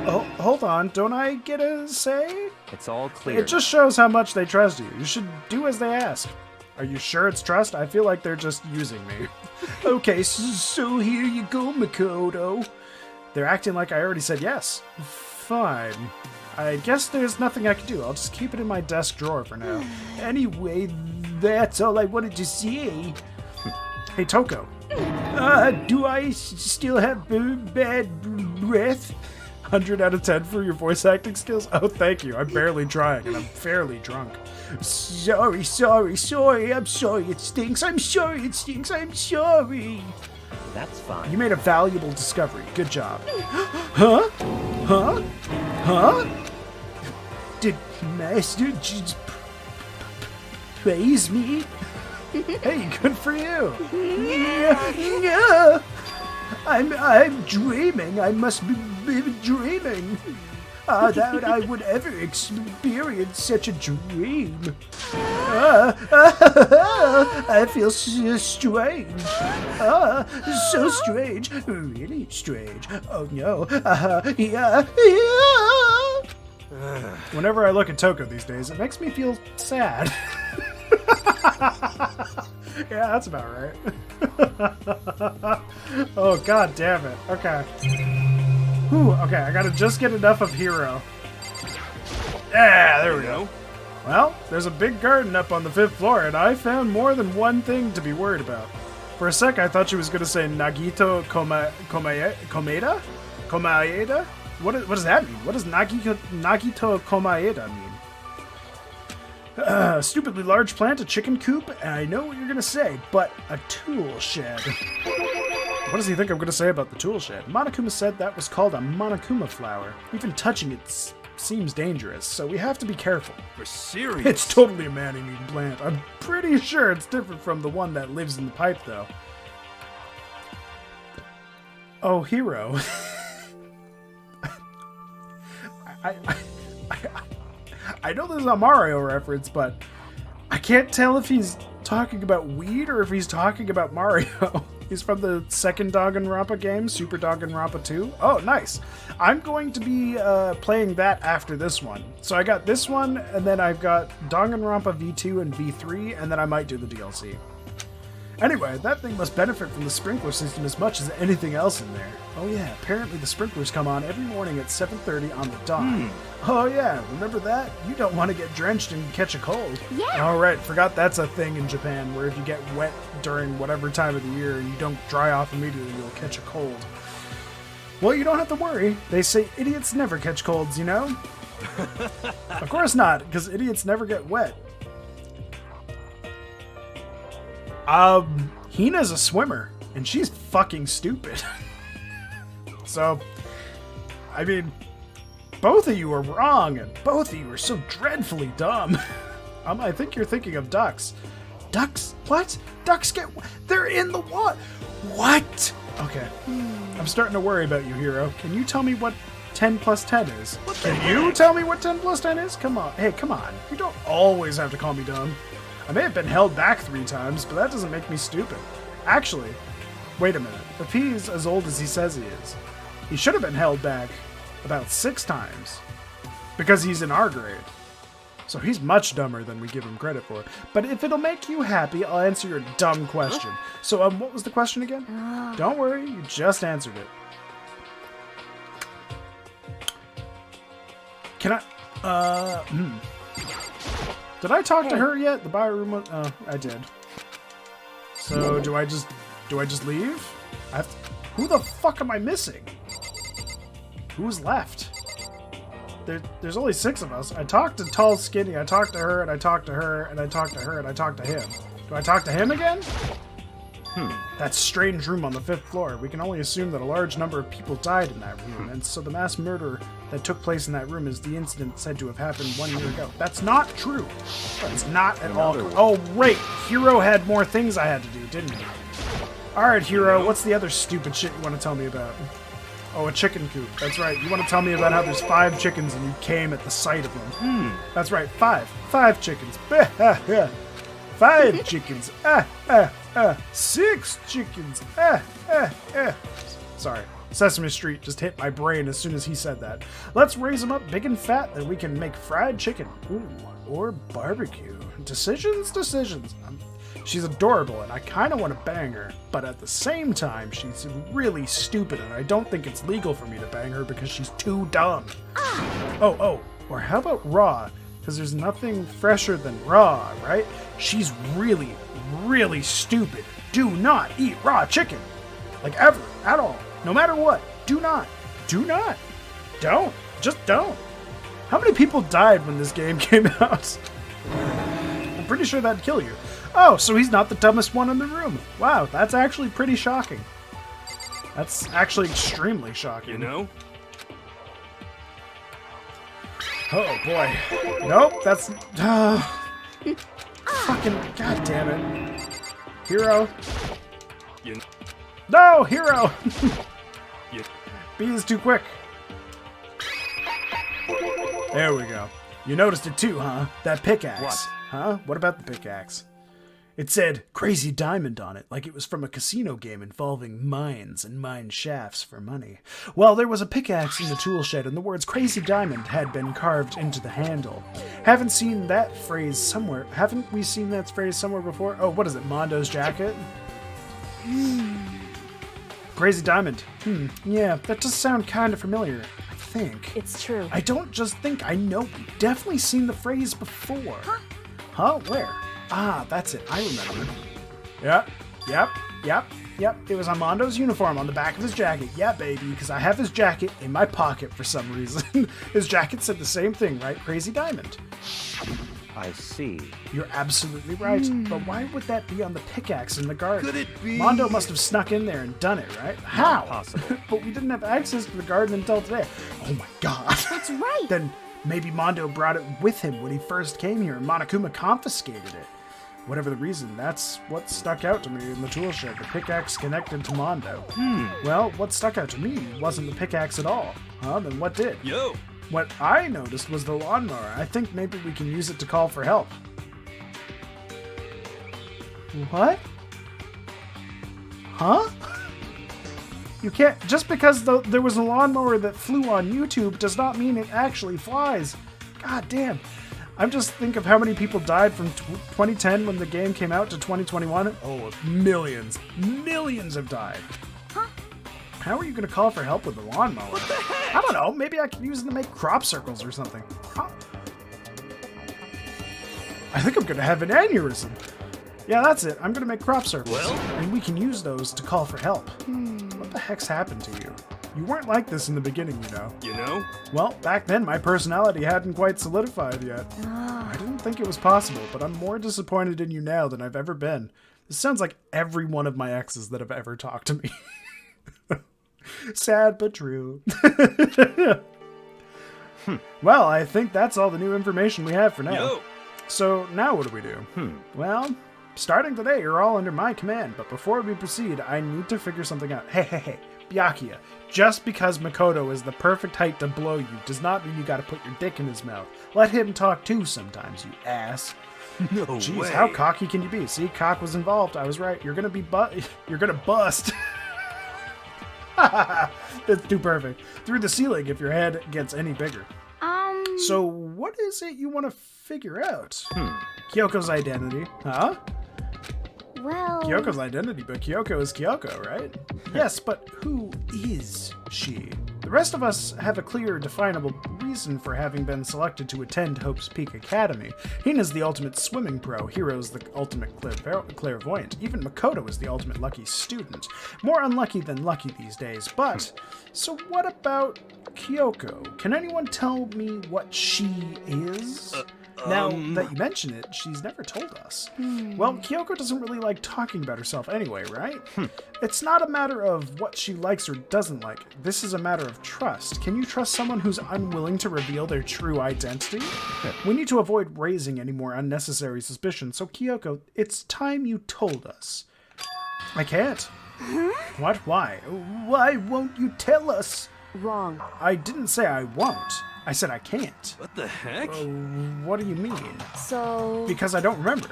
Oh, hold on, don't I get a say? It's all clear. It just shows how much they trust you. You should do as they ask. Are you sure it's trust? I feel like they're just using me. Okay, so here you go, Makoto. They're acting like I already said yes. Fine. I guess there's nothing I can do. I'll just keep it in my desk drawer for now. Anyway, that's all I wanted to say. Hey, Toko. Do I still have bad breath? 100 out of 10 for your voice acting skills? Oh, thank you. I'm barely trying, and I'm fairly drunk. Sorry. I'm sorry it stinks. I'm sorry it stinks. I'm sorry. That's fine. You made a valuable discovery. Good job. Huh? Did Master just praise me? Hey, good for you. Yeah. I'm dreaming. I must be dreaming. That I would ever experience such a dream. I feel so strange. So strange. Really strange. Oh no. Yeah. Whenever I look at Toko these days, it makes me feel sad. Yeah, that's about right. Oh, god damn it. Okay. Whew, okay, I gotta just get enough of Hero. Yeah, there we go. Well, there's a big garden up on the 5th floor, and I found more than one thing to be worried about. For a sec, I thought she was gonna say Nagito Komaeda? Komaeda? What does that mean? What does Nagito Komaeda mean? Stupidly large plant, a chicken coop, and I know what you're gonna say, but a tool shed. What does he think I'm gonna say about the tool shed? Monokuma said that was called a Monokuma flower. Even touching it seems dangerous, so we have to be careful. For serious? It's totally a man-eating plant. I'm pretty sure it's different from the one that lives in the pipe, though. Oh, Hero. I know there's a Mario reference, but I can't tell if he's talking about weed or if he's talking about Mario. He's from the second Danganronpa game, Super Danganronpa 2. Oh, nice. I'm going to be playing that after this one. So I got this one, and then I've got Danganronpa V2 and V3, and then I might do the DLC. Anyway, that thing must benefit from the sprinkler system as much as anything else in there. Oh yeah, apparently the sprinklers come on every morning at 7:30 on the dot. Oh yeah, remember that? You don't want to get drenched and catch a cold. Yeah. Alright, forgot that's a thing in Japan, where if you get wet during whatever time of the year and you don't dry off immediately, you'll catch a cold. Well, you don't have to worry. They say idiots never catch colds, you know? Of course not, because idiots never get wet. Hina's a swimmer, and she's fucking stupid. So, I mean, both of you are wrong, and both of you are so dreadfully dumb. I think you're thinking of ducks. Ducks? What? Ducks they're in the water. What? Okay. I'm starting to worry about you, Hero. Can you tell me what 10 plus 10 is? Can you tell me what 10 plus 10 is? Come on. Hey, come on. You don't always have to call me dumb. I may have been held back 3 times, but that doesn't make me stupid. Actually, wait a minute. If he's as old as he says he is, he should have been held back about 6 times. Because he's in our grade. So he's much dumber than we give him credit for. But if it'll make you happy, I'll answer your dumb question. So, what was the question again? Don't worry, you just answered it. Can I, Did I talk to her yet? The bio room was, I did. So, do I just leave? Who the fuck am I missing? Who's left? There's only 6 of us. I talked to Tall Skinny, I talked to her, and I talked to her, and I talked to her, and I talked to him. Do I talk to him again? That strange room on the 5th floor. We can only assume that a large number of people died in that room, and so the mass murder that took place in that room is the incident said to have happened 1 year ago. That's not true. That's not at all. Oh, right. Hero had more things I had to do, didn't he? Alright, Hero, what's the other stupid shit you want to tell me about? Oh, a chicken coop. That's right. You want to tell me about how there's 5 chickens and you came at the sight of them. That's right. 5. 5 chickens. 5 chickens. 6 chickens. Sorry. Sesame Street just hit my brain as soon as he said that. Let's raise them up big and fat that we can make fried chicken. Ooh, or barbecue. Decisions. She's adorable, and I kind of want to bang her, but at the same time, she's really stupid, and I don't think it's legal for me to bang her because she's too dumb. Oh, or how about raw? Because there's nothing fresher than raw, right? She's really, really stupid. Do not eat raw chicken. Like ever, at all. No matter what. Do not. Don't. Just don't. How many people died when this game came out? I'm pretty sure that'd kill you. Oh, so he's not the dumbest one in the room. Wow, that's actually pretty shocking. That's actually extremely shocking. You know? Oh, boy. Nope, that's... fucking... God damn it. Hero. No, Hero! B is too quick. There we go. You noticed it too, huh? That pickaxe. What? Huh? What about the pickaxe? It said Crazy Diamond on it, like it was from a casino game involving mines and mine shafts for money. Well, there was a pickaxe in the tool shed, and the words Crazy Diamond had been carved into the handle. Haven't we seen that phrase somewhere before? Oh, what is it, Mondo's jacket? Crazy Diamond. Yeah, that does sound kind of familiar, I think. It's true. I don't just think, I know. We've definitely seen the phrase before. Huh? Where? Ah, that's it. I remember. Yep. It was on Mondo's uniform on the back of his jacket. Yeah, baby, because I have his jacket in my pocket for some reason. His jacket said the same thing, right? Crazy Diamond. I see. You're absolutely right. But why would that be on the pickaxe in the garden? Could it be? Mondo must have snuck in there and done it, right? How? Possible. But we didn't have access to the garden until today. Oh my god. That's right. Then maybe Mondo brought it with him when he first came here and Monokuma confiscated it. Whatever the reason, that's what stuck out to me in the tool shed, the pickaxe connected to Mondo. Well, what stuck out to me wasn't the pickaxe at all. Then what did? Yo! What I noticed was the lawnmower. I think maybe we can use it to call for help. What? Huh? You can't... Just because there was a lawnmower that flew on YouTube does not mean it actually flies. God damn. I'm just think of how many people died from 2010 when the game came out to 2021. Oh, millions. Millions have died. Huh? How are you going to call for help with the lawnmower? What the heck? I don't know. Maybe I could use it to make crop circles or something. Huh? I think I'm going to have an aneurysm. Yeah, that's it. I'm going to make crop circles. Well? And we can use those to call for help. What the heck's happened to you? You weren't like this in the beginning, you know. You know? Well, back then my personality hadn't quite solidified yet. I didn't think it was possible, but I'm more disappointed in you now than I've ever been. This sounds like every one of my exes that have ever talked to me. Sad but true. Well, I think that's all the new information we have for now. Yo! So now what do we do? Well, starting today, you're all under my command, but before we proceed, I need to figure something out. Hey, Byakuya, just because Makoto is the perfect height to blow you does not mean you gotta put your dick in his mouth. Let him talk too sometimes, you ass. No Jeez, way. how cocky can you be? See, cock was involved. I was right. You're gonna bust. That's too perfect. Through the ceiling if your head gets any bigger. So what is it you want to figure out? Kyoko's identity, huh? Well, Kyoko's identity, but Kyoko is Kyoko, right? Yes, but who is she? The rest of us have a clear, definable reason for having been selected to attend Hope's Peak Academy. Hina's the ultimate swimming pro, Hiro's the ultimate clairvoyant, even Makoto is the ultimate lucky student. More unlucky than lucky these days, but... So what about Kyoko? Can anyone tell me what she is? Now that you mention it, she's never told us. Well, Kyoko doesn't really like talking about herself anyway, right? It's not a matter of what she likes or doesn't like. This is a matter of trust. Can you trust someone who's unwilling to reveal their true identity? We need to avoid raising any more unnecessary suspicion, so Kyoko, it's time you told us. I can't. What? Why? Why won't you tell us? Wrong. I didn't say I won't. I said I can't. What the heck? What do you mean? So... Because I don't remember.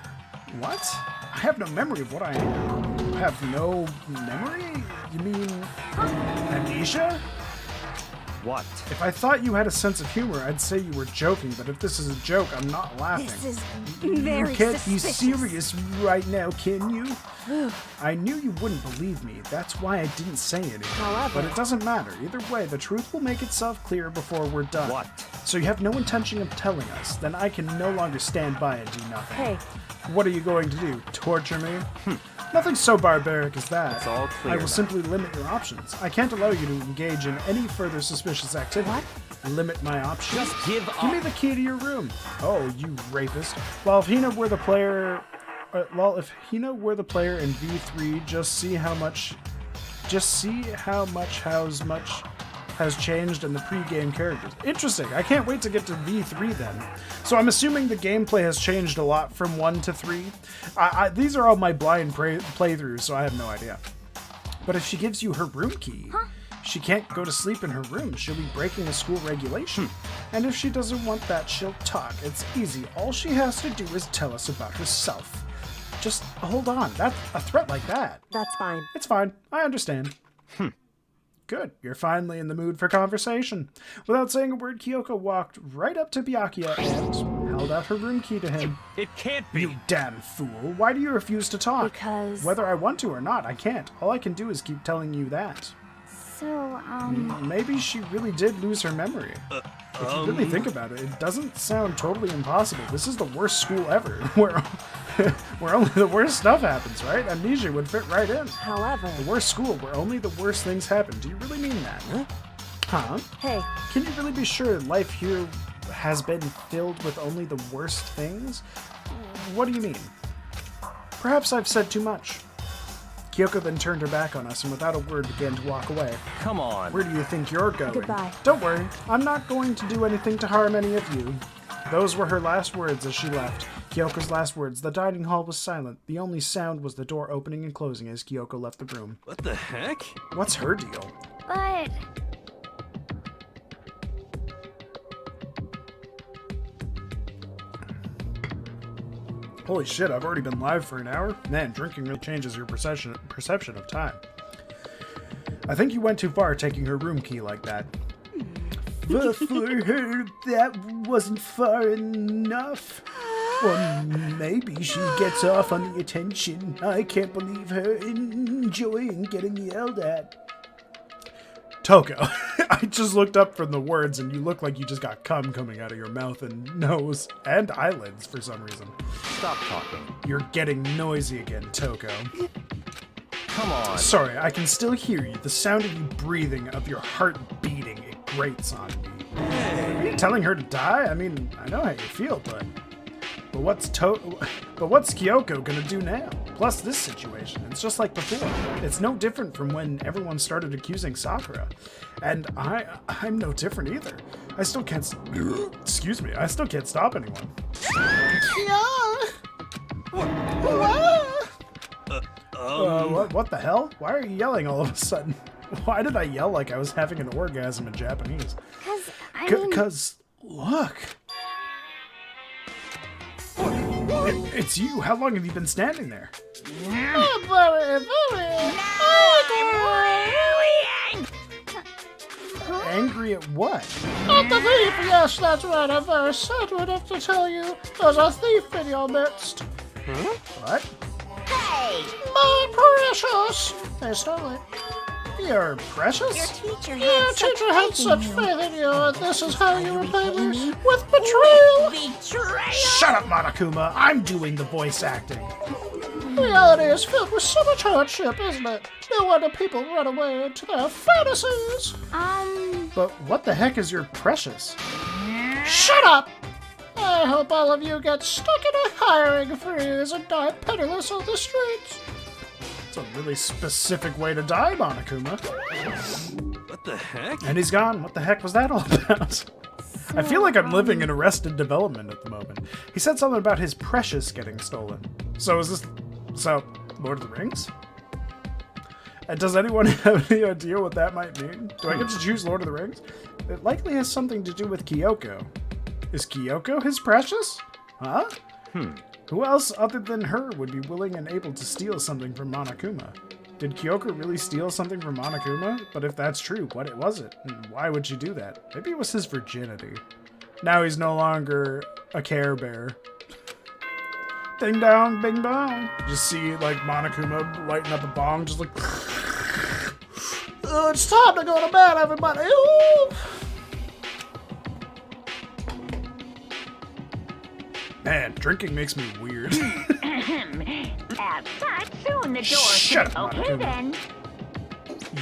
What? I have no memory of what I have no memory? You mean amnesia? What? If I thought you had a sense of humor, I'd say you were joking, but if this is a joke, I'm not laughing. this is You very can't suspicious. be serious right now, can you? I knew you wouldn't believe me. That's why I didn't say anything. However- But it doesn't matter. Either way, the truth will make itself clear before we're done. What? So you have no intention of telling us. Then I can no longer stand by and do nothing. Hey, What are you going to do? Torture me? Nothing so barbaric as that. It's all clear I will now. simply limit your options. I can't allow you to engage in any further suspicious activity. What? Limit my options. Just give Give me up. the key to your room. Oh, you rapist. Well, if Hina were the player... if Hina were the player in V3, just see how much has changed in the pre-game characters. Interesting. I can't wait to get to V3 then. So I'm assuming the gameplay has changed a lot from 1 to 3. These are all my blind playthroughs, so I have no idea. But if she gives you her room key, she can't go to sleep in her room. She'll be breaking a school regulation. And if she doesn't want that, she'll talk. It's easy. All she has to do is tell us about herself. Just hold on. That's a threat like that. that's fine. It's fine. I understand. Good. You're finally in the mood for conversation. Without saying a word, Kyoko walked right up to Byakuya and held out her room key to him. It can't be. You damn fool. Why do you refuse to talk? Because... Whether I want to or not, I can't. All I can do is keep telling you that. So, Maybe she really did lose her memory. If you really think about it, it doesn't sound totally impossible. This is the worst school ever, where only the worst stuff happens, right? Amnesia would fit right in. However... The worst school where only the worst things happen. Do you really mean that? Huh? Hey, Can you really be sure life here has been filled with only the worst things? What do you mean? Perhaps I've said too much. Kyoko then turned her back on us and without a word began to walk away. Come on. Where do you think you're going? Goodbye. Don't worry, I'm not going to do anything to harm any of you. Those were her last words as she left. Kyoko's last words. The dining hall was silent. The only sound was the door opening and closing as Kyoko left the room. What the heck? What's her deal? but Holy shit, I've already been live for an hour? Man, drinking really changes your perception of time. I think you went too far taking her room key like that. But for her, that wasn't far enough. Or maybe she gets off on the attention. I can't believe her enjoying getting yelled at. Toko, I just looked up from the words and you look like you just got cum coming out of your mouth and nose and eyelids for some reason. Stop talking. You're getting noisy again, Toko. Come on. Sorry, I can still hear you. The sound of you breathing, of your heart beating, it grates on me. Are you telling her to die? I mean, I know how you feel, but what's Kyoko gonna do now? Plus this situation, it's just like before. It's no different from when everyone started accusing Sakura. And I'm no different either. I still can't excuse me, I still can't stop anyone. What the hell? Why are you yelling all of a sudden? Why did I yell like I was having an orgasm in Japanese? because I mean, Cause look. It's you. How long have you been standing there? angry at what? At the thief, yes, that's right. I'm very sensitive to tell you there's a thief in your midst. What? Hey! My precious! They stole it. You're precious? Your teacher Your had teacher had such faith in you. faith in you, and this is how you repay repay me? me? With betrayal! Betrayal! Shut up, Monokuma. I'm doing the voice acting. Reality is filled with so much hardship, isn't it? No wonder people run away into their fantasies. But what the heck is your precious? Shut up! I hope all of you get stuck in a hiring freeze and die penniless on the streets. It's a really specific way to die, Monokuma. What the heck? And he's gone. What the heck was that all about? I feel like I'm living in Arrested Development at the moment. He said something about his precious getting stolen. So is this... So, Lord of the Rings? And does anyone have any idea what that might mean? Do I get to choose Lord of the Rings? It likely has something to do with Kyoko. Is Kyoko his precious? Huh? Who else other than her would be willing and able to steal something from Monokuma? Did Kyoko really steal something from Monokuma? But if that's true, what was it? And why would she do that? Maybe it was his virginity. Now he's no longer a Care Bear. Ding dong, bing bong. Just see like Monokuma lighting up a bong, just like. Oh, it's time to go to bed, everybody. Ooh. Man, drinking makes me weird. Outside soon, the door. Shut up, Okay Monokuma. then.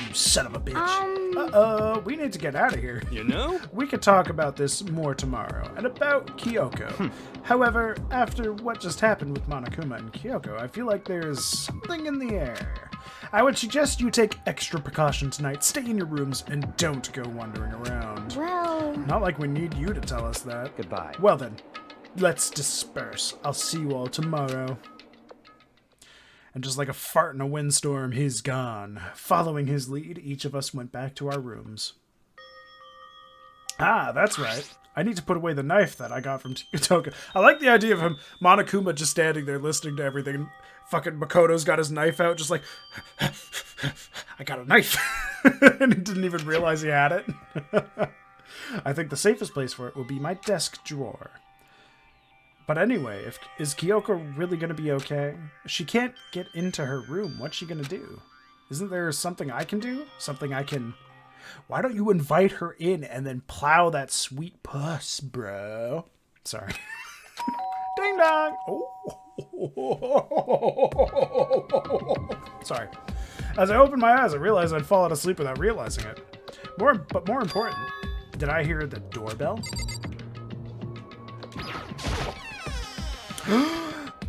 You son of a bitch. Uh-oh, we need to get out of here. You know? We could talk about this more tomorrow, and about Kyoko. However, after what just happened with Monokuma and Kyoko, I feel like there's something in the air. I would suggest you take extra precaution tonight, stay in your rooms, and don't go wandering around. Well, Not like we need you to tell us that. Goodbye. Well then, let's disperse. I'll see you all tomorrow. And just like a fart in a windstorm, he's gone. Following his lead, each of us went back to our rooms. Ah, that's right. I need to put away the knife that I got from Toka. I like the idea of him, Monokuma, just standing there listening to everything. And fucking Makoto's got his knife out, just like, I got a knife. And he didn't even realize he had it. I think the safest place for it will be my desk drawer. But anyway, is Kyoko really going to be okay? She can't get into her room. What's she going to do? Isn't there something I can do? Something I can... Why don't you invite her in and then plow that sweet puss, bro? Sorry. Ding dong! Oh. Sorry. As I opened my eyes, I realized I'd fallen asleep without realizing it. But more important, did I hear the doorbell?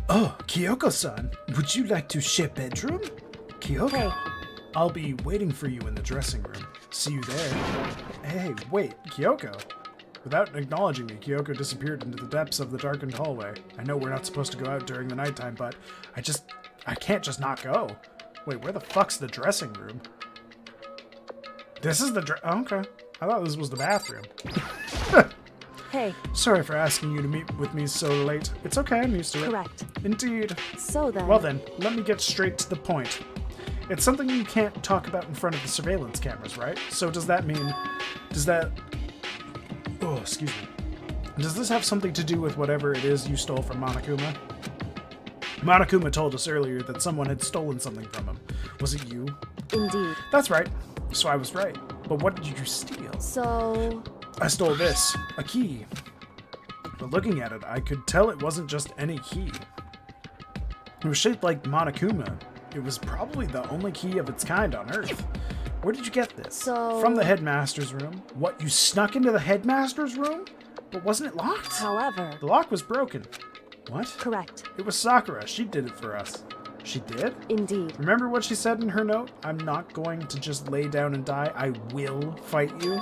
Oh, Kyoko-san, would you like to share bedroom? Kyoko, Hey. I'll be waiting for you in the dressing room. See you there. Hey, wait, Kyoko. Without acknowledging me, Kyoko disappeared into the depths of the darkened hallway. I know we're not supposed to go out during the nighttime, but I can't just not go. Wait, where the fuck's the dressing room? This is the oh, okay. I thought this was the bathroom. Hey, Sorry for asking you to meet with me so late. It's okay, I'm used to it. correct. Indeed. So then... Well then, let me get straight to the point. It's something you can't talk about in front of the surveillance cameras, right? So does that mean... Oh, excuse me. Does this have something to do with whatever it is you stole from Monokuma? Monokuma told us earlier that someone had stolen something from him. Was it you? Indeed. That's right. So I was right. But what did you steal? So... I stole this, a key. But looking at it, I could tell it wasn't just any key. It was shaped like Monokuma. It was probably the only key of its kind on Earth. Where did you get this? So- From the headmaster's room. What, you snuck into the headmaster's room? But wasn't it locked? However... The lock was broken. What? Correct. It was Sakura. She did it for us. She did? Indeed. Remember what she said in her note? I'm not going to just lay down and die. I will fight you.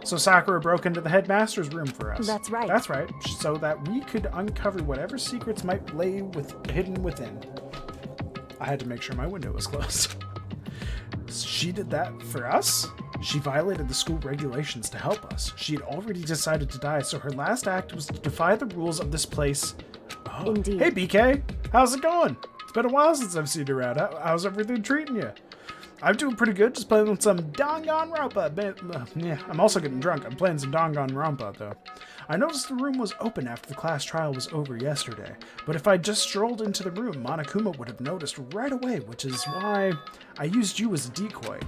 So Sakura broke into the headmaster's room for us. That's right. That's right. So that we could uncover whatever secrets might lay hidden within. I had to make sure my window was closed. She did that for us? She violated the school regulations to help us. She had already decided to die, so her last act was to defy the rules of this place. Oh. Indeed. Hey, BK. How's it going? It's been a while since I've seen you around. How's everything treating you? I'm doing pretty good, just playing with some Danganronpa. Yeah, I'm also getting drunk. I'm playing some Danganronpa, though. I noticed the room was open after the class trial was over yesterday, but if I just strolled into the room, Monokuma would have noticed right away, which is why I used you as a decoy.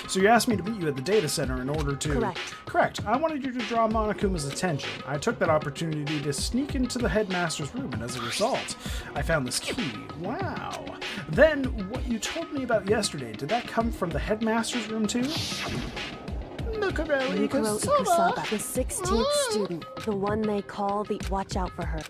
So you asked me to meet you at the data center in order to... Correct. Correct. I wanted you to draw Monokuma's attention. I took that opportunity to sneak into the headmaster's room, and as a result, I found this key. Wow. Then, what you told me about yesterday, did that come from the headmaster's room too? Mukuro Mukuro Ikasaba. Ikusaba, the 16th student, the one they call the watch out for her.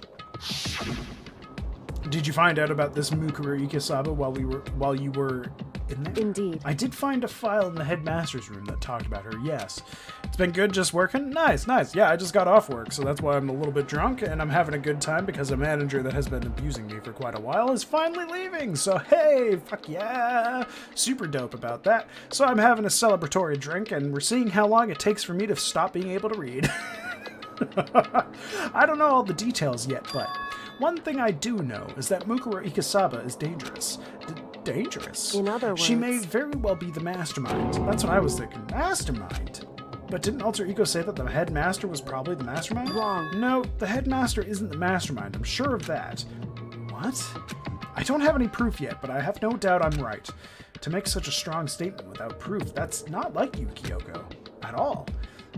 Did you find out about this Mukuro Ikasaba while you were in there? Indeed. I did find a file in the headmaster's room that talked about her, yes. It's been good just working? Nice, nice. Yeah, I just got off work, so that's why I'm a little bit drunk, and I'm having a good time because a manager that has been abusing me for quite a while is finally leaving, so hey, fuck yeah. Super dope about that. So I'm having a celebratory drink, and we're seeing how long it takes for me to stop being able to read. I don't know all the details yet, but one thing I do know is that Mukuro Ikasaba is dangerous. Dangerous? In other She may words- very well be the mastermind. That's what I was thinking. Mastermind? But didn't Alter Ego say that the headmaster was probably the mastermind? Wrong. No, the headmaster isn't the mastermind. I'm sure of that. What? I don't have any proof yet, but I have no doubt I'm right. To make such a strong statement without proof, that's not like you, Kyoko. At all.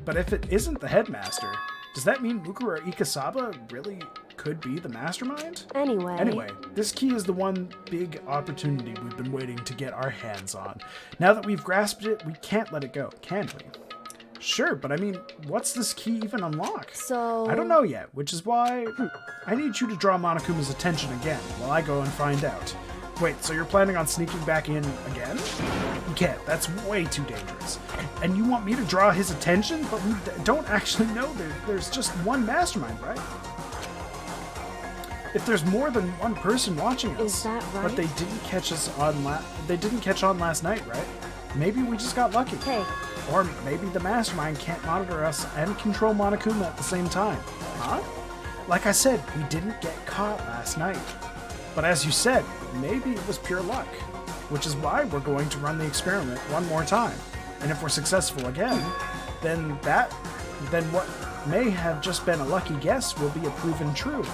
But if it isn't the headmaster, does that mean Mukuro Ikasaba really could be the mastermind? Anyway, This key is the one big opportunity we've been waiting to get our hands on. Now that we've grasped it, we can't let it go, can we? Sure, but I mean, what's this key even unlock? so... I don't know yet, which is why I need you to draw Monokuma's attention again while I go and find out. Wait, so you're planning on sneaking back in again? You can't. That's way too dangerous. And you want me to draw his attention? But we don't actually know there's just one mastermind, right? If there's more than one person watching us, Is that right? but they didn't catch us on they didn't catch on last night, right? Maybe we just got lucky. Hey, Or maybe the mastermind can't monitor us and control Monokuma at the same time. Huh? Like I said, we didn't get caught last night. But as you said, maybe it was pure luck. Which is why we're going to run the experiment one more time. And if we're successful again, then what may have just been a lucky guess will be a proven true.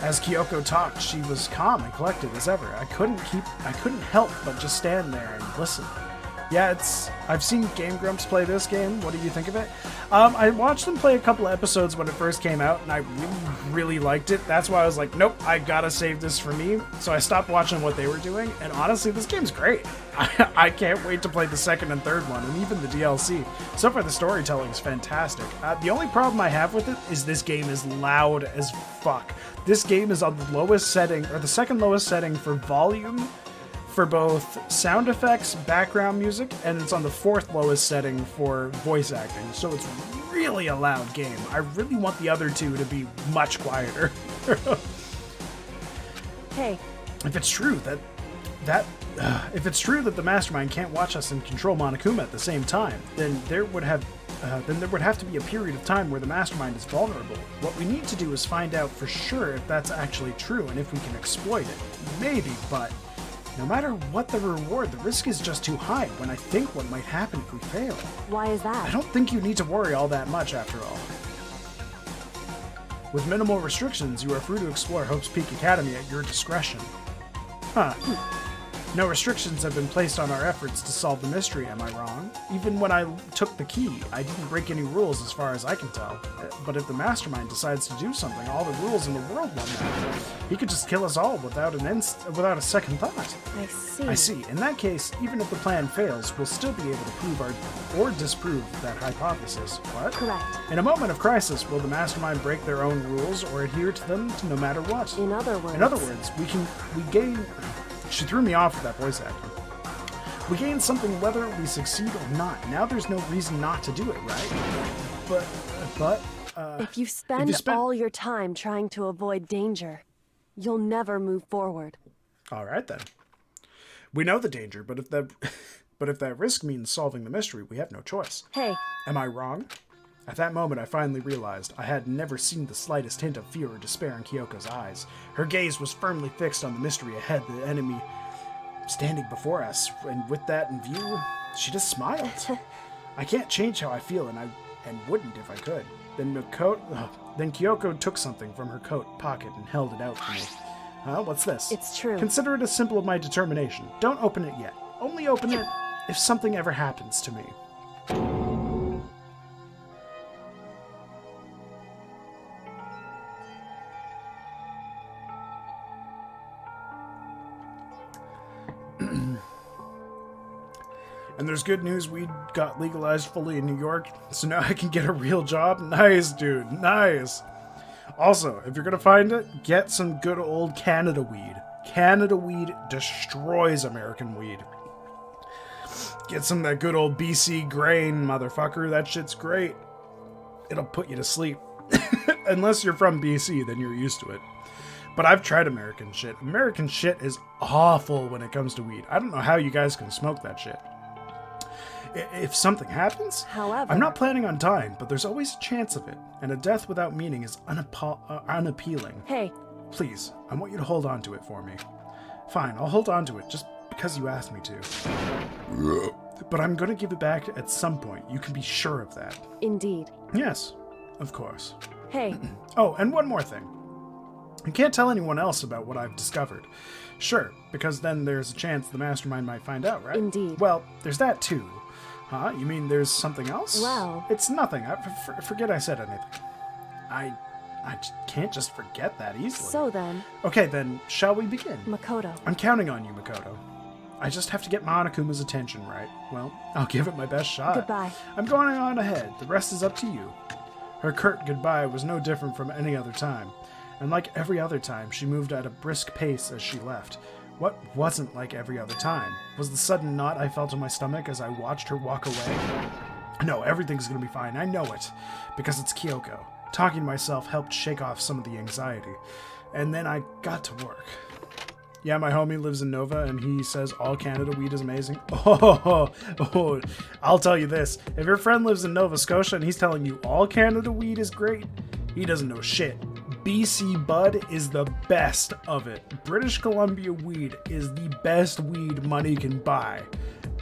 As Kyoko talked, she was calm and collected as ever. I couldn't help but just stand there and listen. Yeah, I've seen Game Grumps play this game. What do you think of it? I watched them play a couple of episodes when it first came out, and I really liked it. That's why I was like, nope, I gotta save this for me. So I stopped watching what they were doing, and honestly, this game's great. I can't wait to play the second and third one, and even the DLC. So far, the storytelling is fantastic. The only problem I have with it is this game is loud as fuck. This game is on the lowest setting, or the second lowest setting for volume, for both sound effects, background music, and it's on the fourth lowest setting for voice acting. So it's really a loud game. I really want the other two to be much quieter. hey, If it's true that the mastermind can't watch us and control Monokuma at the same time, then there would have to be a period of time where the mastermind is vulnerable. What we need to do is find out for sure if that's actually true and if we can exploit it. Maybe, but no matter what the reward, the risk is just too high when I think what might happen if we fail. why is I that? don't think you need to worry all that much after all. With minimal restrictions, you are free to explore Hope's Peak Academy at your discretion. Huh. No restrictions have been placed on our efforts to solve the mystery, am I wrong? Even when I took the key, I didn't break any rules as far as I can tell. But if the mastermind decides to do something, all the rules in the world won't matter. He could just kill us all without a second thought. I I see. In that case, even if the plan fails, we'll still be able to prove or disprove that hypothesis. What? Correct. In a moment of crisis, will the mastermind break their own rules or adhere to them no matter what? In other words, we gain... She threw me off with that voice acting. We gain something whether we succeed or not. Now there's no reason not to do it, right? But if you spend all your time trying to avoid danger, you'll never move forward. all right then. We know the danger, but if that risk means solving the mystery, we have no choice. Hey, Am I wrong? At that moment, I finally realized I had never seen the slightest hint of fear or despair in Kyoko's eyes. Her gaze was firmly fixed on the mystery ahead, the enemy standing before us, and with that in view, she just smiled. I can't change how I feel, and wouldn't if I could. Then Kyoko took something from her coat pocket and held it out to me. What's this? It's true. Consider it a symbol of my determination. Don't open it yet. Only open it if something ever happens to me. And there's good news, weed got legalized fully in New York, so now I can get a real job. Nice, dude, nice. Also, if you're gonna find it, get some good old Canada weed. Canada weed destroys American weed. Get some of that good old BC grain, motherfucker. That shit's great. It'll put you to sleep. Unless you're from BC, then you're used to it. But I've tried American shit. American shit is awful when it comes to weed. I don't know how you guys can smoke that shit. If something happens, However, I'm not planning on dying, but there's always a chance of it, and a death without meaning is unappealing. Hey, Please, I want you to hold on to it for me. Fine, I'll hold on to it, just because you asked me to. But I'm gonna give it back at some point, you can be sure of that. indeed. Yes, of course. Hey, Oh, and one more thing. I can't tell anyone else about what I've discovered. Sure, because then there's a chance the mastermind might find out, right? Indeed. Well, there's that too. Huh? You mean there's something else? Well- It's nothing. Forget I said anything. I can't just forget that easily. so then, Okay, then, shall we begin? Makoto. I'm counting on you, Makoto. I just have to get Monokuma's attention right. Well, I'll give it my best shot. Goodbye. I'm going on ahead. The rest is up to you. Her curt goodbye was no different from any other time. And like every other time, she moved at a brisk pace as she left. What wasn't like every other time? Was the sudden knot I felt in my stomach as I watched her walk away? No, everything's gonna be fine. I know it. Because it's Kyoko. Talking to myself helped shake off some of the anxiety. And then I got to work. Yeah, my homie lives in Nova, and he says all Canada weed is amazing. Oh, I'll tell you this. If your friend lives in Nova Scotia and he's telling you all Canada weed is great, he doesn't know shit. BC Bud is the best of it. British Columbia weed is the best weed money can buy.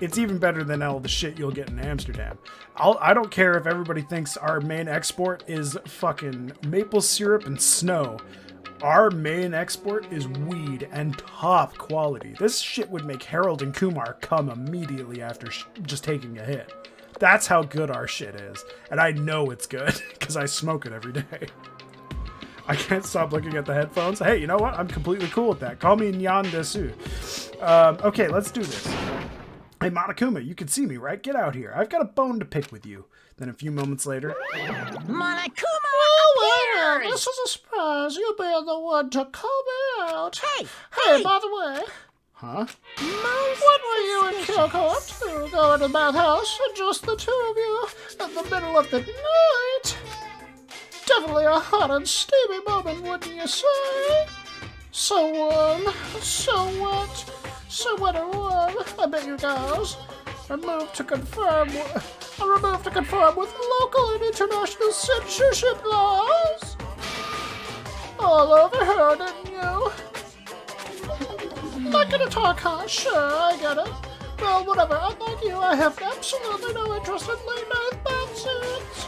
It's even better than all the shit you'll get in Amsterdam. I don't care if everybody thinks our main export is fucking maple syrup and snow. Our main export is weed and top quality. This shit would make Harold and Kumar come immediately after just taking a hit. That's how good our shit is. And I know it's good because I smoke it every day. I can't stop looking at the headphones. Hey, you know what? I'm completely cool with that. Call me Nyan Desu. Okay, let's do this. Hey, Monokuma, you can see me, right? Get out here. I've got a bone to pick with you. Then a few moments later... Monokuma Well, appears! this is a surprise. You being the one to call me out. Hey, By the way, Huh? what were you and Kyoko up to? Going to the bathhouse, just the two of you, in the middle of the night? Definitely a hot and steamy moment, wouldn't you say? So warm, so wet, so wet and warm. I bet you guys are moved to conform with local and international censorship laws. All over her, didn't you? Not gonna talk, huh? Sure, I get it. Well, whatever. Unlike you, I have absolutely no interest in late-night bath suits.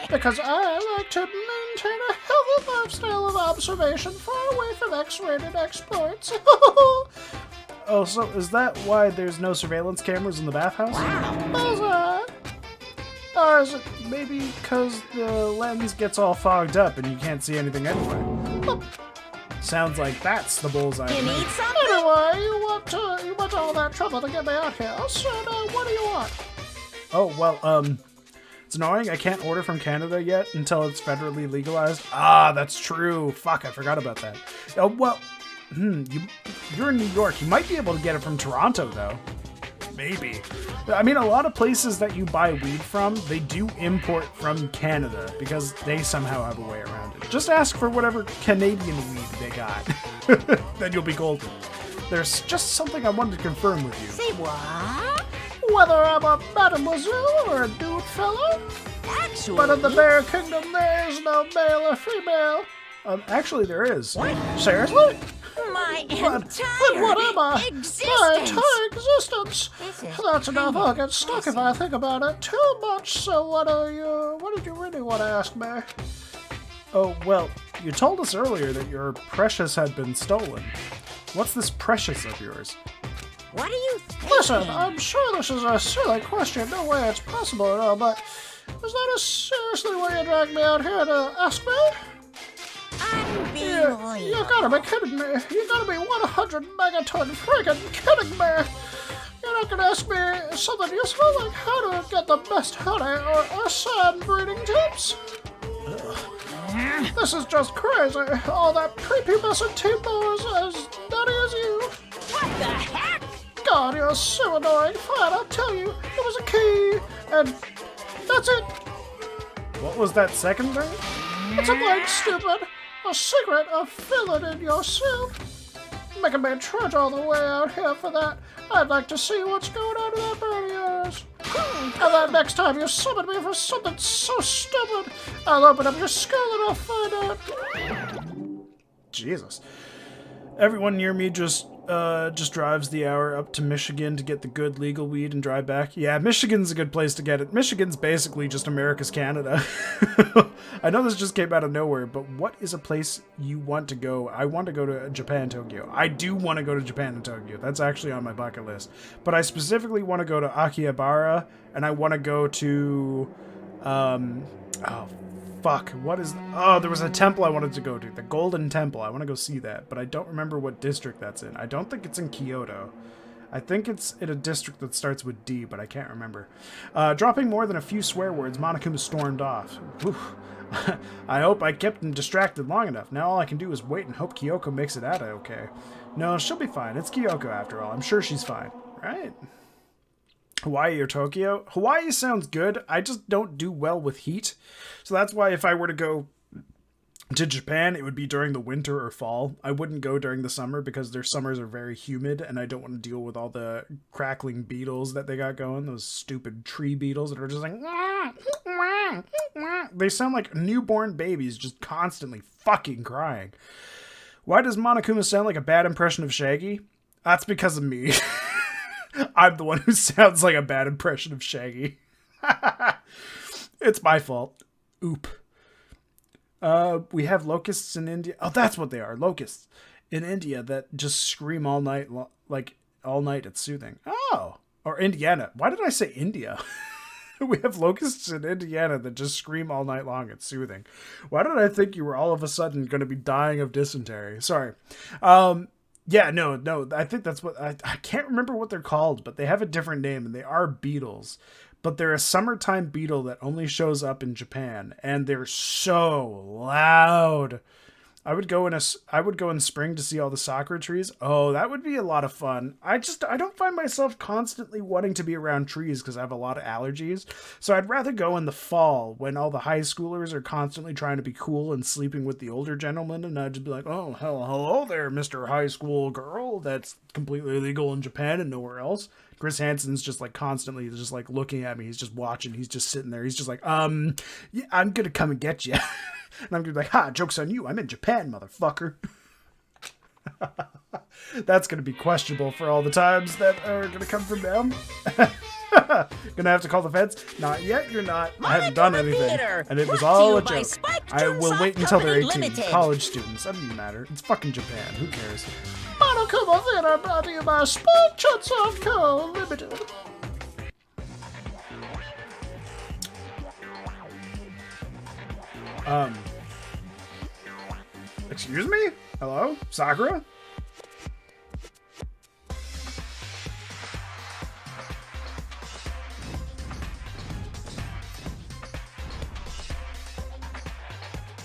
Because I like to maintain a healthy lifestyle of observation far away from X-rated exports. Oh, so is that why there's no surveillance cameras in the bathhouse? Bullseye. Or is it maybe because the lens gets all fogged up and you can't see anything anyway? Sounds like that's the bullseye. You to me. need something? Anyway, you went to all that trouble to get me out here. So now, what do you want? Oh, well, it's annoying. I can't order from Canada yet until it's federally legalized. Ah, that's true. Fuck, I forgot about that. Oh, well, you're in New York. You might be able to get it from Toronto, though. Maybe. I mean, a lot of places that you buy weed from, they do import from Canada because they somehow have a way around it. Just ask for whatever Canadian weed they got. Then you'll be golden. There's just something I wanted to confirm with you. Say what? Whether I'm a mademoiselle or a dude fellow? Actually, But in the Bear Kingdom, there is no male or female. Actually, there is. Seriously? My But entire what am I? My existence. entire existence. This is That's enough. kind I'll of get stuck if I think about it too much. So what did you really want to ask me? Oh, well, you told us earlier that your precious had been stolen. What's this precious of yours? What do you think? Listen, I'm sure this is a silly question. No way it's possible at all, but is that seriously why you dragged me out here to ask me? Unbelievable. You gotta be kidding me. You gotta be 100 megaton freaking kidding me. You're not gonna ask me something useful like how to get the best honey or sand breeding tips? This is just crazy. All that prepubescent T-bow is as nutty as you. What the heck? God, you're so annoying. Fine, I'll tell you. It was a key, and that's it. What was that second thing? It's a blank, stupid. A secret of filling in yourself. Making me trudge all the way out here for that. I'd like to see what's going on in that brain of yours. And then next time you summon me for something so stupid, I'll open up your skull and I'll find out. Jesus. Everyone near me just drives the hour up to Michigan to get the good legal weed and drive back. Yeah, Michigan's a good place to get it. Michigan's basically just America's Canada. I know this just came out of nowhere, but what is a place you want to go? I want to go to Japan, Tokyo. I do want to go to Japan and Tokyo. That's actually on my bucket list. But I specifically want to go to Akihabara, and I want to go to... there was a temple I wanted to go to. The Golden Temple. I want to go see that, but I don't remember what district that's in. I don't think it's in Kyoto. I think it's in a district that starts with D, but I can't remember. Dropping more than a few swear words, Monokuma stormed off. I hope I kept him distracted long enough. Now all I can do is wait and hope Kyoko makes it out okay. No, she'll be fine. It's Kyoko after all. I'm sure she's fine. Right? Hawaii or Tokyo? Hawaii sounds good. I just don't do well with heat. So that's why if I were to go to Japan, it would be during the winter or fall. I wouldn't go during the summer because their summers are very humid and I don't want to deal with all the crackling beetles that they got going. Those stupid tree beetles that are just like... They sound like newborn babies just constantly fucking crying. Why does Monokuma sound like a bad impression of Shaggy? That's because of me. I'm the one who sounds like a bad impression of Shaggy. It's my fault. Oop. We have locusts in India. Oh, that's what they are. Locusts in India that just scream all night. Like, all night it's soothing. Oh. Or Indiana. Why did I say India? We have locusts in Indiana that just scream all night long. It's soothing. Why did I think you were all of a sudden going to be dying of dysentery? Sorry. Yeah, no. I think that's what... I can't remember what they're called, but they have a different name, and they are beetles. But they're a summertime beetle that only shows up in Japan, and they're so loud. I would go in spring to see all the sakura trees. Oh, that would be a lot of fun. I don't find myself constantly wanting to be around trees because I have a lot of allergies. So I'd rather go in the fall when all the high schoolers are constantly trying to be cool and sleeping with the older gentlemen. And I'd just be like, oh, hello there, Mr. High School girl. That's completely illegal in Japan and nowhere else. Chris Hansen's just like constantly just like looking at me. He's just watching. He's just sitting there. He's just like, yeah, I'm going to come and get you. And I'm going to be like, ha, joke's on you. I'm in Japan, motherfucker. That's going to be questionable for all the times that are going to come from them. Gonna have to call the feds? Not yet, you're not. I haven't done anything. Theater, And it was brought to all you a by joke. Spike I will Chunsoft wait until they're Company 18. Limited. College students. That doesn't matter. It's fucking Japan. Who cares? Monokuma Theater brought to you by Spike Chunsoft Co. Limited. Excuse me? Hello? Sakura?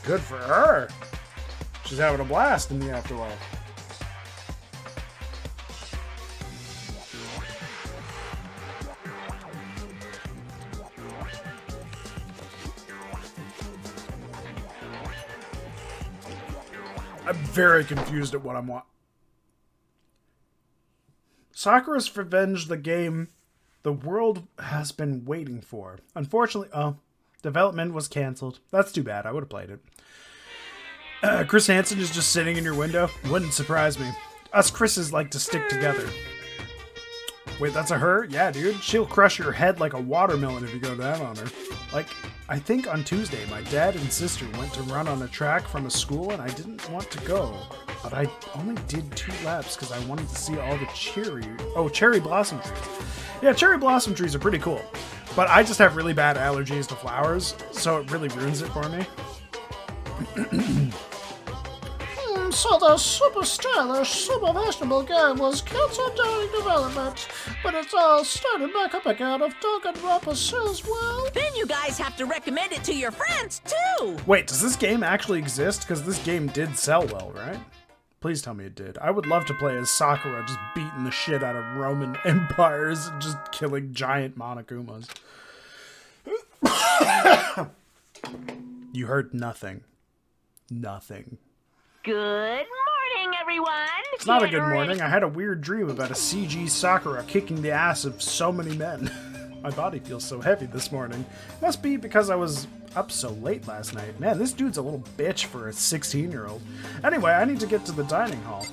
Good for her. She's having a blast in the afterlife. I'm very confused at what I'm watching. Sakura's Revenge, the game the world has been waiting for. Unfortunately, development was cancelled. That's too bad. I would have played it. Chris Hansen is just sitting in your window? Wouldn't surprise me. Us Chris's like to stick together. Wait, that's a her? Yeah, dude. She'll crush your head like a watermelon if you go down on her. Like, I think on Tuesday, my dad and sister went to run on a track from a school and I didn't want to go. But I only did 2 laps because I wanted to see all the cherry blossom trees. Yeah, cherry blossom trees are pretty cool. But I just have really bad allergies to flowers, so it really ruins it for me. So the super stylish, super fashionable game was cancelled during development, but it's all started back up again if Danganronpa sells well. Then you guys have to recommend it to your friends, too. Wait, does this game actually exist? Because this game did sell well, right? Please tell me it did. I would love to play as Sakura just beating the shit out of Roman empires and just killing giant Monokumas. You heard nothing. Nothing. Good morning, everyone. It's not a good morning. I had a weird dream about a CG Sakura kicking the ass of so many men. My body feels so heavy this morning. Must be because I was up so late last night. Man, this dude's a little bitch for a 16-year-old. Anyway, I need to get to the dining hall.